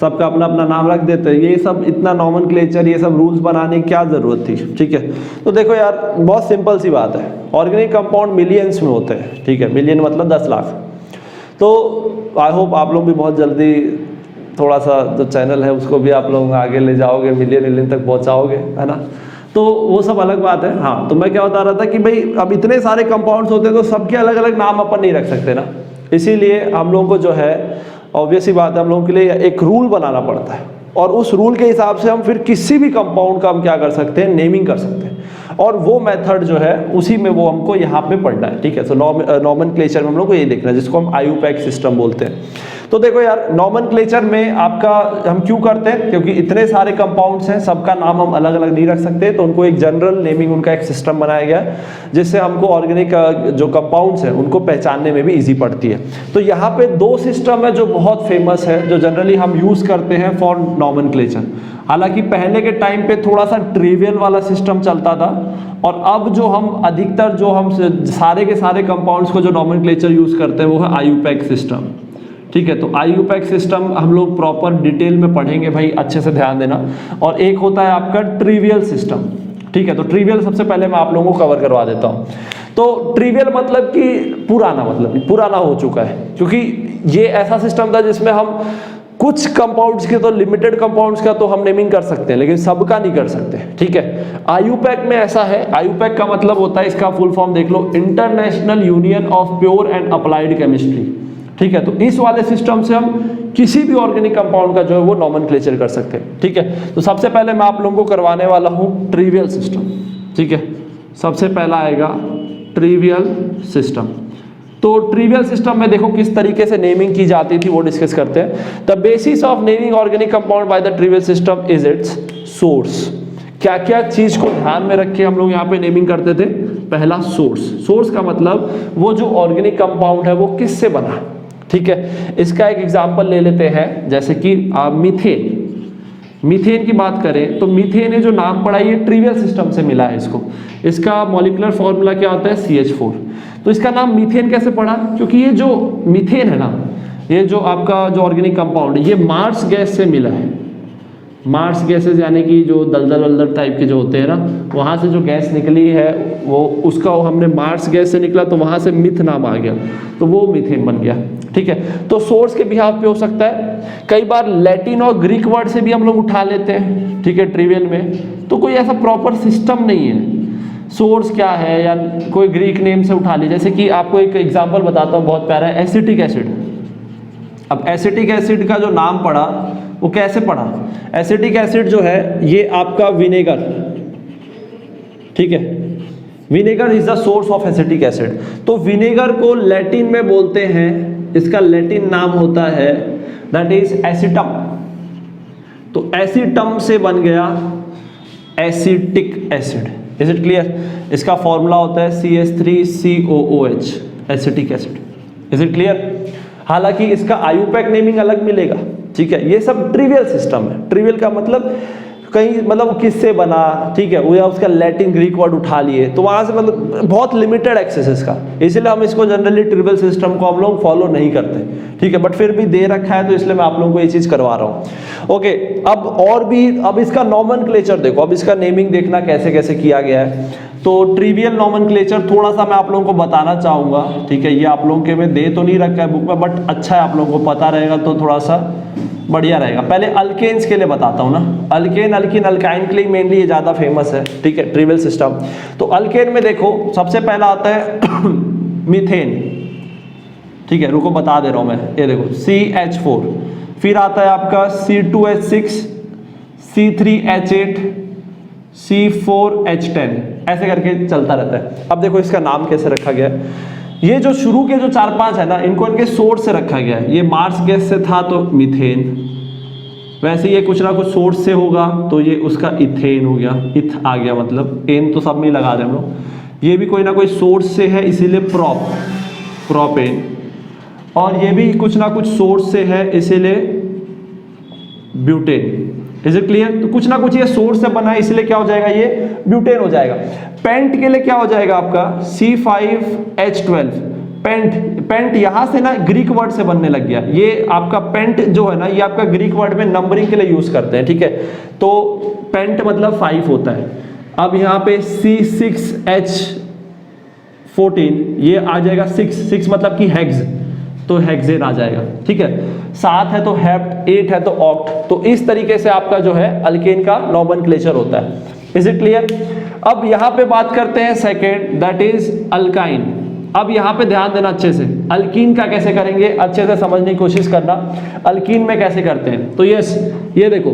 A: सबका अपना अपना नाम रख देते हैं, ये सब इतना नॉमेनक्लेचर, ये सब रूल्स बनाने की क्या ज़रूरत थी, ठीक है। तो देखो यार, बहुत सिंपल सी बात है, ऑर्गेनिक कंपाउंड मिलियंस में होते हैं, ठीक है, मिलियन मतलब 10 लाख। तो आई होप आप लोग भी बहुत जल्दी थोड़ा सा जो चैनल है उसको भी आप लोग आगे ले जाओगे, मिलियन तक पहुँचाओगे, है ना। तो वो सब अलग बात है। हाँ, तो मैं क्या बता रहा था कि भाई अब इतने सारे कंपाउंड्स होते हैं तो सबके अलग अलग नाम अपन नहीं रख सकते ना, इसीलिए हम लोगों को जो है ऑब्वियस ही बात है, हम लोगों के लिए एक रूल बनाना पड़ता है, और उस रूल के हिसाब से हम फिर किसी भी कंपाउंड का हम क्या कर सकते हैं, नेमिंग कर सकते हैं। और वो मेथड जो है उसी में वो हमको यहाँ पे पढ़ना है, ठीक है। सो नॉमेनक्लेचर में हम लोग को ये देखना है, जिसको हम IUPAC सिस्टम बोलते हैं। तो देखो यार, नॉमेनक्लेचर में आपका हम क्यों करते हैं, क्योंकि इतने सारे कंपाउंड्स हैं, सबका नाम हम अलग अलग नहीं रख सकते, तो उनको एक जनरल नेमिंग, उनका एक सिस्टम बनाया गया है जिससे हमको ऑर्गेनिक जो कंपाउंड्स हैं उनको पहचानने में भी इजी पड़ती है। तो यहाँ पे दो सिस्टम है जो बहुत फेमस है, जो जनरली हम यूज करते हैं फॉर नॉमेनक्लेचर। हालांकि पहले के टाइम पे थोड़ा सा ट्रिवियल वाला सिस्टम चलता था, और अब जो हम अधिकतर जो हम सारे के सारे कंपाउंड्स को जो नॉमेनक्लेचर यूज करते हैं वो है IUPAC सिस्टम। ठीक है, तो IUPAC सिस्टम हम लोग प्रॉपर डिटेल में पढ़ेंगे भाई, अच्छे से ध्यान देना। और एक होता है आपका ट्रिवियल सिस्टम। ठीक है, तो ट्रिवियल सबसे पहले मैं आप लोगों को कवर करवा देता हूँ। तो ट्रिवियल मतलब कि पुराना, मतलब पुराना हो चुका है, क्योंकि ये ऐसा सिस्टम था जिसमें हम कुछ कंपाउंड्स के, तो लिमिटेड कंपाउंड्स का तो हम नेमिंग कर सकते हैं, लेकिन सबका नहीं कर सकते। ठीक है, IUPAC में ऐसा है, IUPAC का मतलब होता है, इसका फुल फॉर्म देख लो, International Union of Pure and Applied Chemistry. ठीक है, तो इस वाले सिस्टम से हम किसी भी ऑर्गेनिक कंपाउंड का जो है वो नॉमेनक्लेचर कर सकते हैं। ठीक है, तो सबसे पहले मैं आप लोगों को करवाने वाला हूं ट्रिवियल सिस्टम। ठीक है, सबसे पहला आएगा ट्रिवियल सिस्टम। तो ट्रिवियल सिस्टम में देखो किस तरीके से नेमिंग की जाती थी वो डिस्कस करते हैं। The basis of naming organic compound by the trivial system is it's source. क्या क्या चीज को ध्यान में रख के हम लोग यहाँ पे नेमिंग करते थे? पहला सोर्स। सोर्स का मतलब वो जो ऑर्गेनिक कंपाउंड है वो किससे बना। ठीक है, इसका एक एग्जांपल ले लेते हैं, जैसे कि मीथेन। मीथेन की बात करें तो मीथेन ने जो नाम पड़ा ये ट्रिवियल सिस्टम से मिला है इसको। इसका मॉलिक्यूलर फॉर्मूला क्या होता है? CH4। तो इसका नाम मीथेन कैसे पड़ा? क्योंकि ये जो मीथेन है ना, ये जो आपका जो ऑर्गेनिक कंपाउंड है, ये मार्स गैस से मिला है। मार्स गैसेस यानी कि जो दलदल वलदल टाइप के जो होते हैं ना, वहाँ से जो गैस निकली है वो उसका हमने मार्स गैस से निकला, तो वहाँ से मिथ नाम आ गया, तो वो मीथेन बन गया। ठीक है, तो सोर्स के बिहाफ पे हो सकता है। कई बार लैटिन और ग्रीक वर्ड से भी हम लोग उठा लेते हैं। ठीक है, ट्रिवियल में तो कोई ऐसा प्रॉपर सिस्टम नहीं है सोर्स क्या है, या कोई ग्रीक नेम से उठा ली। जैसे कि आपको एक एग्जाम्पल बताता हूँ बहुत प्यारा है, एसिटिक एसिड। अब एसिटिक एसिड का जो नाम पड़ा वो कैसे पड़ा? एसिटिक एसिड जो है ये आपका विनेगर। ठीक है, vinegar is the source of acetic acid. तो विनेगर को लैटिन में बोलते हैं, इसका लैटिन नाम होता है दैट इज एसिटम। तो एसिटम से बन गया acetic acid. Is it clear? इसका फॉर्मूला होता है CH3COOH, acetic acid. Is it clear? हालांकि इसका IUPAC नेमिंग अलग मिलेगा। ठीक है, ये सब ट्रिवियल सिस्टम है। ट्रिवियल का मतलब कहीं मतलब किससे बना, ठीक है, वो या उसका लैटिन ग्रीक वर्ड उठा लिए, तो वहां से मतलब बहुत लिमिटेड एक्सेस इसका, इसलिए हम इसको जनरली ट्रिवियल सिस्टम को हम लोग फॉलो नहीं करते। ठीक है, बट फिर भी दे रखा है तो इसलिए मैं आप लोगों को ये चीज करवा रहा हूँ। ओके, अब और भी, अब इसका नॉमेनक्लेचर देखो, अब इसका नेमिंग देखना कैसे कैसे किया गया है। तो ट्रिवियल नॉमेनक्लेचर थोड़ा सा मैं आप लोगों को बताना चाहूंगा। ठीक है, ये आप लोगों के में दे तो नहीं रखा है बुक में, बट अच्छा है आप लोगों को पता रहेगा तो थोड़ा सा बढ़िया रहेगा। पहले अल्केन्स के लिए बताता हूँ ना, अल्केन, अल्किन, अल्काइन के लिए मेनली ये ज़्यादा फेमस है। ठीक है, ट्रिवियल सिस्टम। तो अल्केन में देखो सबसे पहला आता है मीथेन। ठीक है, रुको बता दे रहा हूँ मैं, ये देखो CH4, फिर आता है आपका C2H6, C3H8, C4H10, ऐसे करके चलता रहता है। अब देखो इसका नाम कैसे रखा गया है। ये जो शुरू के जो 4-5 है ना, इनको इनके सोर्स से रखा गया है। ये मार्स गैस से था तो मीथेन, वैसे ये कुछ ना कुछ सोर्स से होगा तो ये उसका इथेन हो गया, इथ आ गया, मतलब एन तो सब में लगा रहे हम लोग। ये भी कोई ना कोई सोर्स से है इसीलिए प्रोपेन, और ये भी कुछ ना कुछ सोर्स से है इसीलिए ब्यूटेन। Is it clear? तो कुछ ना कुछ ये सोर्स से बना है इसलिए क्या हो जाएगा, ये ब्यूटेन हो जाएगा। पेंट के लिए क्या हो जाएगा आपका C5H12। पेंट यहां से ना ग्रीक वर्ड से बनने लग गया। ये आपका पेंट जो है ना, ये आपका ग्रीक वर्ड में नंबरिंग के लिए यूज करते हैं। ठीक है, तो पेंट मतलब 5 होता है। अब यहाँ पे C6H14 ये आ जाएगा 6 मतलब कि हेक्स, तो हेक्सेन आ जाएगा। ठीक है, 7 है तो हेप्ट, 8 है तो ऑक्ट। तो इस तरीके से आपका जो है अल्केन का नॉमेनक्लेचर होता है। Is it clear? अब यहाँ पे बात करते हैं सेकेंड, दैट इज अल्काइन। अब यहाँ पे ध्यान देना अच्छे से, अल्कीन का कैसे करेंगे अच्छे से समझने की कोशिश करना। अल्कीन में कैसे करते हैं, तो यस, ये देखो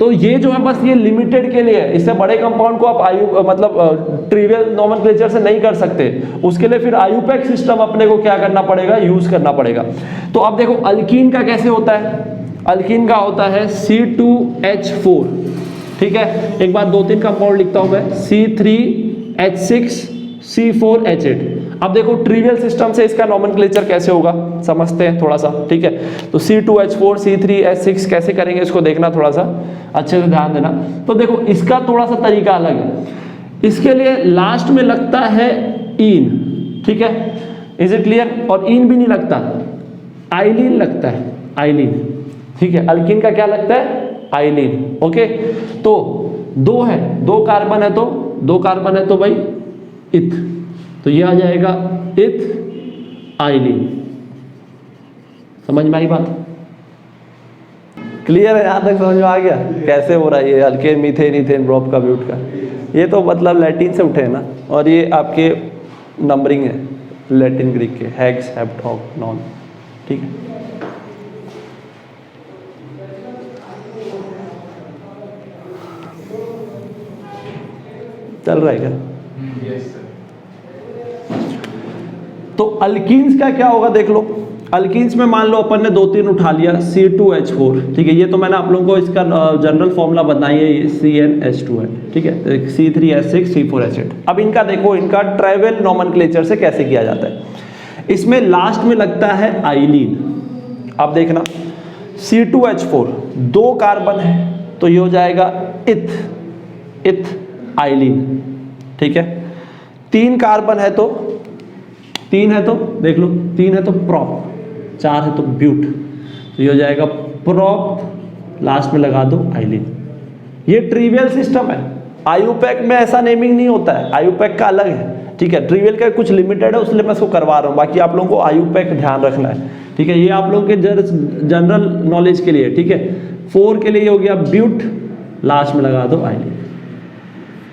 A: तो ये जो है बस ये लिमिटेड के लिए है, इससे बड़े कंपाउंड को आप आयु मतलब ट्रिवियल नोमेनक्लेचर से नहीं कर सकते, उसके लिए फिर आयुपैक सिस्टम अपने को क्या करना पड़ेगा, यूज करना पड़ेगा। तो अब देखो अल्कीन का कैसे होता है, अल्कीन का होता है C2H4, ठीक है। एक बार 2-3 कंपाउंड लिखता हूं मैं, C3H6 C4H8। अब देखो ट्रिवियल सिस्टम से इसका नोमेनक्लेचर कैसे होगा समझते हैं थोड़ा सा, ठीक है। तो C2H4 C3H6 कैसे करेंगे इसको देखना, थोड़ा सा अच्छे से ध्यान देना। तो देखो इसका थोड़ा सा तरीका अलग है, इसके लिए लास्ट में लगता है ईन, ठीक है, इज इट क्लियर। और ईन भी नहीं लगता, आइलिन लगता है, आइलिन, ठीक है। अल्कीन का क्या लगता है, आइलिन, ओके। तो 2 है, 2 कार्बन है, तो 2 कार्बन है तो भाई इथ, तो ये आ जाएगा इथ आइलिन। समझ में आई बात, क्लियर है, यहां तक समझ में आ गया कैसे हो रहा है ये अल्केन मीथेन इथेन प्रोप का ब्यूट का। ये तो मतलब लैटिन से उठे हैं ना, और ये आपके नंबरिंग है लैटिन ग्रीक के, हेक्स हेप्टॉक नॉन, ठीक है। चल रहा है क्या? तो अल्कीन्स का क्या होगा देख लो। अल्कीन्स में मान लो अपन ने 2-3 उठा लिया, C2H4, ठीक है, ये तो मैंने आप लोगों को इसका जनरल फॉर्मूला बताई है, ये CnH2n, ठीक है, C3H6 C4H8। अब इनका देखो, इनका ट्राइवल नोमेनक्लेचर से कैसे किया जाता है। इसमें लास्ट में लगता है आइलीन। अब देखना C2H4 2 कार्बन है तो ये हो जाएगा इथ आइलीन, ठीक है। 3 कार्बन है तो 3 है तो देख लो, 3 है तो प्रॉप, 4 है तो ब्यूट, तो ये हो जाएगा प्रॉप, लास्ट में लगा दो आइलिन। ये ट्रिवियल सिस्टम है, आयुपैक में ऐसा नेमिंग नहीं होता है, आयुपैक का अलग है, ठीक है। ट्रिवियल का कुछ लिमिटेड है, इसलिए मैं इसको करवा रहा हूँ, बाकी आप लोगों को आयुपैक ध्यान रखना है, ठीक है। ये आप लोगों के जनरल नॉलेज के लिए, ठीक है। 4 के लिए ये हो गया ब्यूट, लास्ट में लगा दो आइलिन।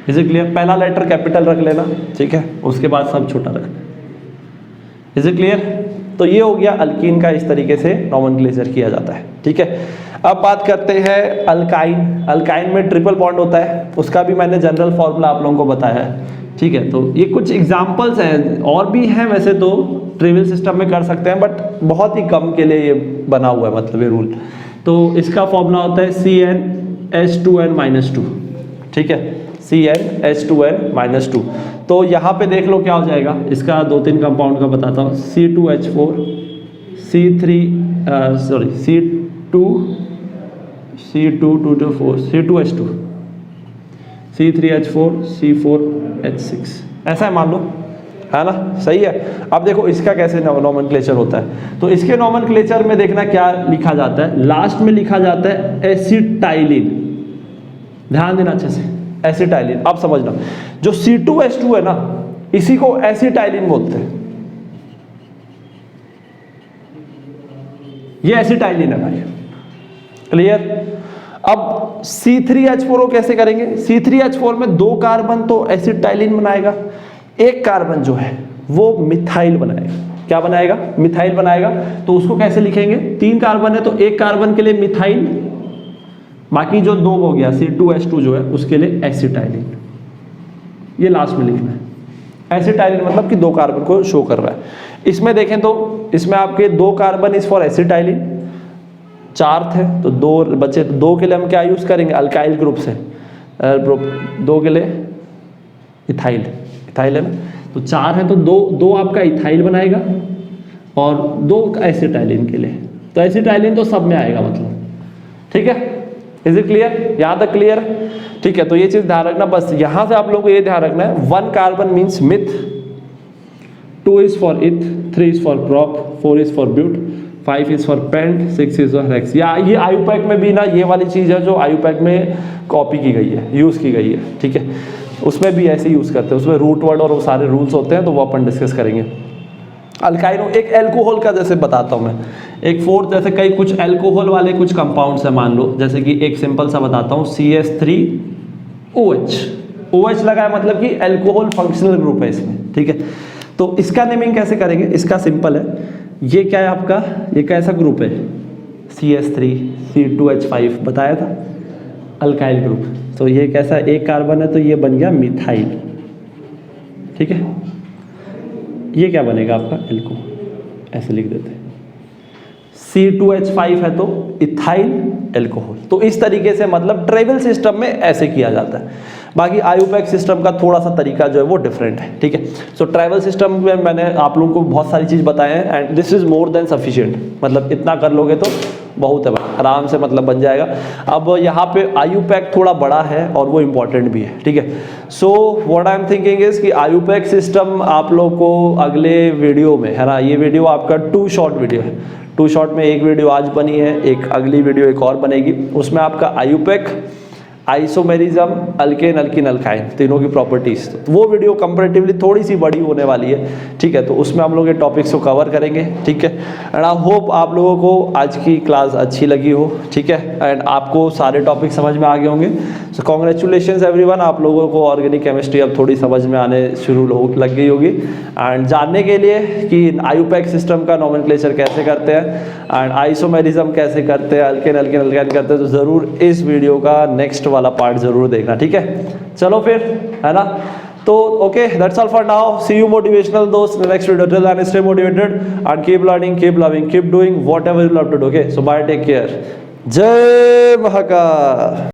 A: Is it clear? पहला लेटर कैपिटल रख लेना, ठीक है, उसके बाद सब छोटा रखना। Is it clear? तो ये हो गया अल्कीन का, इस तरीके से नोमेनक्लेचर किया जाता है, ठीक है। अब बात करते हैं अल्काइन। अल्काइन में ट्रिपल बॉन्ड होता है, उसका भी मैंने जनरल फॉर्मूला आप लोगों को बताया है, ठीक है। तो ये कुछ एग्जांपल्स हैं, और भी हैं वैसे तो ट्रिवियल सिस्टम में कर सकते हैं, बट बहुत ही कम के लिए ये बना हुआ है, मतलब ये रूल। तो इसका फॉर्मूला होता है CnH2n-2, ठीक है, CnH2n-2। तो यहाँ पे देख लो क्या हो जाएगा, इसका 2-3 कंपाउंड का बताता हूँ, C2H4 C2H2 C3H4 C4H6, ऐसा है मान लो, है ना, सही है। अब देखो इसका कैसे नोमेनक्लेचर होता है। तो इसके नोमेनक्लेचर में देखना क्या लिखा जाता है, लास्ट में लिखा जाता है एसिटाइलिन, ध्यान देना अच्छे से, एसिटाइलिन। अब समझना, जो C2H2 है ना, इसी को एसिटाइलिन बोलते हैं, ये एसिटाइलिन है भाई, क्लियर। अब C3H4 को कैसे करेंगे, C3H4 में 2 कार्बन तो एसिटाइलिन बनाएगा, 1 कार्बन जो है वो मिथाइल बनाएगा। क्या बनाएगा? मिथाइल बनाएगा। तो उसको कैसे लिखेंगे, 3 कार्बन है तो 1 कार्बन के लिए मिथाइल, बाकी जो 2 हो गया C2H2 जो है उसके लिए एसिटाइलिन, ये लास्ट में लिखना है। एसिटाइलिन मतलब कि 2 कार्बन को शो कर रहा है। इसमें देखें तो इसमें आपके 2 कार्बन इज फॉर एसिटाइलिन, 4 थे तो 2 बचे, तो 2 के लिए हम क्या यूज करेंगे, अल्काइल ग्रुप से, 2 के लिए इथाइल, इथाइल है ना, तो 4 है तो 2 आपका इथाइल बनाएगा और 2 एसिटाइलिन के लिए, तो एसिटाइलिन तो सब में आएगा मतलब, ठीक है। Is it clear? यहां तक क्लियर है, ठीक है। तो ये चीज ध्यान रखना, बस यहां से आप लोगों को ये ध्यान रखना है, 1 carbon means meth, 2 is for eth, 3 is for prop, 4 is for but, 5 is for pent, 6 is for hex. या ये आयुपैक में भी ना, ये वाली चीज है जो आयुपैक में कॉपी की गई है, यूज की गई है, ठीक है। उसमें भी ऐसे यूज करते हैं, उसमें रूट वर्ड और वो सारे रूल्स होते हैं, तो वो अपन डिस्कस करेंगे। अल्काइनो एक एल्कोहल का जैसे बताता हूँ मैं, एक 4 जैसे कई कुछ एल्कोहल वाले कुछ कंपाउंड्स है, मान लो जैसे कि एक सिंपल सा बताता हूँ, CH3OH, OH लगा है मतलब कि एल्कोहल फंक्शनल ग्रुप है इसमें, ठीक है। तो इसका नेमिंग कैसे करेंगे, इसका सिंपल है, ये क्या है आपका, ये कैसा ग्रुप है, CH3 C2H5 बताया था, अल्काइल ग्रुप। तो ये कैसा एक कार्बन है तो ये बन गया मिथाइल, ठीक है। ये क्या बनेगा आपका एल्को, ऐसे लिख देते हैं। C2H5 है तो इथाइल एल्कोहल। तो इस तरीके से मतलब ट्रेवल सिस्टम में ऐसे किया जाता है। बाकी आयुपैक सिस्टम का थोड़ा सा तरीका जो है वो डिफरेंट है, ठीक है। सो ट्रैवल सिस्टम में मैंने आप लोगों को बहुत सारी चीज़ बताए हैं and this is more than sufficient, मतलब इतना कर लोगे तो बहुत है भाई, आराम से मतलब बन जाएगा। अब यहाँ पे आयुपैक थोड़ा बड़ा है और वो इम्पॉर्टेंट भी है, ठीक है। So what I am thinking is कि आयुपैक सिस्टम आप लोग को अगले वीडियो में, है ना, ये वीडियो आपका 2 शॉर्ट वीडियो है, 2 शॉर्ट में एक वीडियो आज बनी है, एक अगली वीडियो एक और बनेगी, उसमें आपका IUPAC, isomerism, alkane, alkene, alkyne तीनों की प्रॉपर्टीज, तो वो वीडियो कंपैरेटिवली थोड़ी सी बड़ी होने वाली है, ठीक है। तो उसमें हम लोग ये टॉपिक्स को कवर करेंगे, ठीक है। एंड आई होप आप लोगों को आज की क्लास अच्छी लगी हो, ठीक है, एंड आपको सारे टॉपिक समझ में आ गए होंगे। सो कॉन्ग्रेचुलेशंस एवरीवन, आप लोगों को ऑर्गेनिक केमिस्ट्री अब थोड़ी समझ में आने शुरू लग गई होगी। एंड जानने के लिए कि आयुपैक सिस्टम का नोमेनक्लेचर कैसे करते हैं एंड आइसोमेरिज्म कैसे करते हैं, अल्केन, अल्किन, अल्काइन करते हैं, तो ज़रूर इस वीडियो का नेक्स्ट वाला पार्ट जरूर देखना, ठीक है। चलो फिर, है ना, तो okay, that's all for now. See you motivational दोस्त in the next video. Till then stay motivated and keep learning, keep loving, keep doing whatever you love to do. Okay, so bye, take care, जय महाकाल।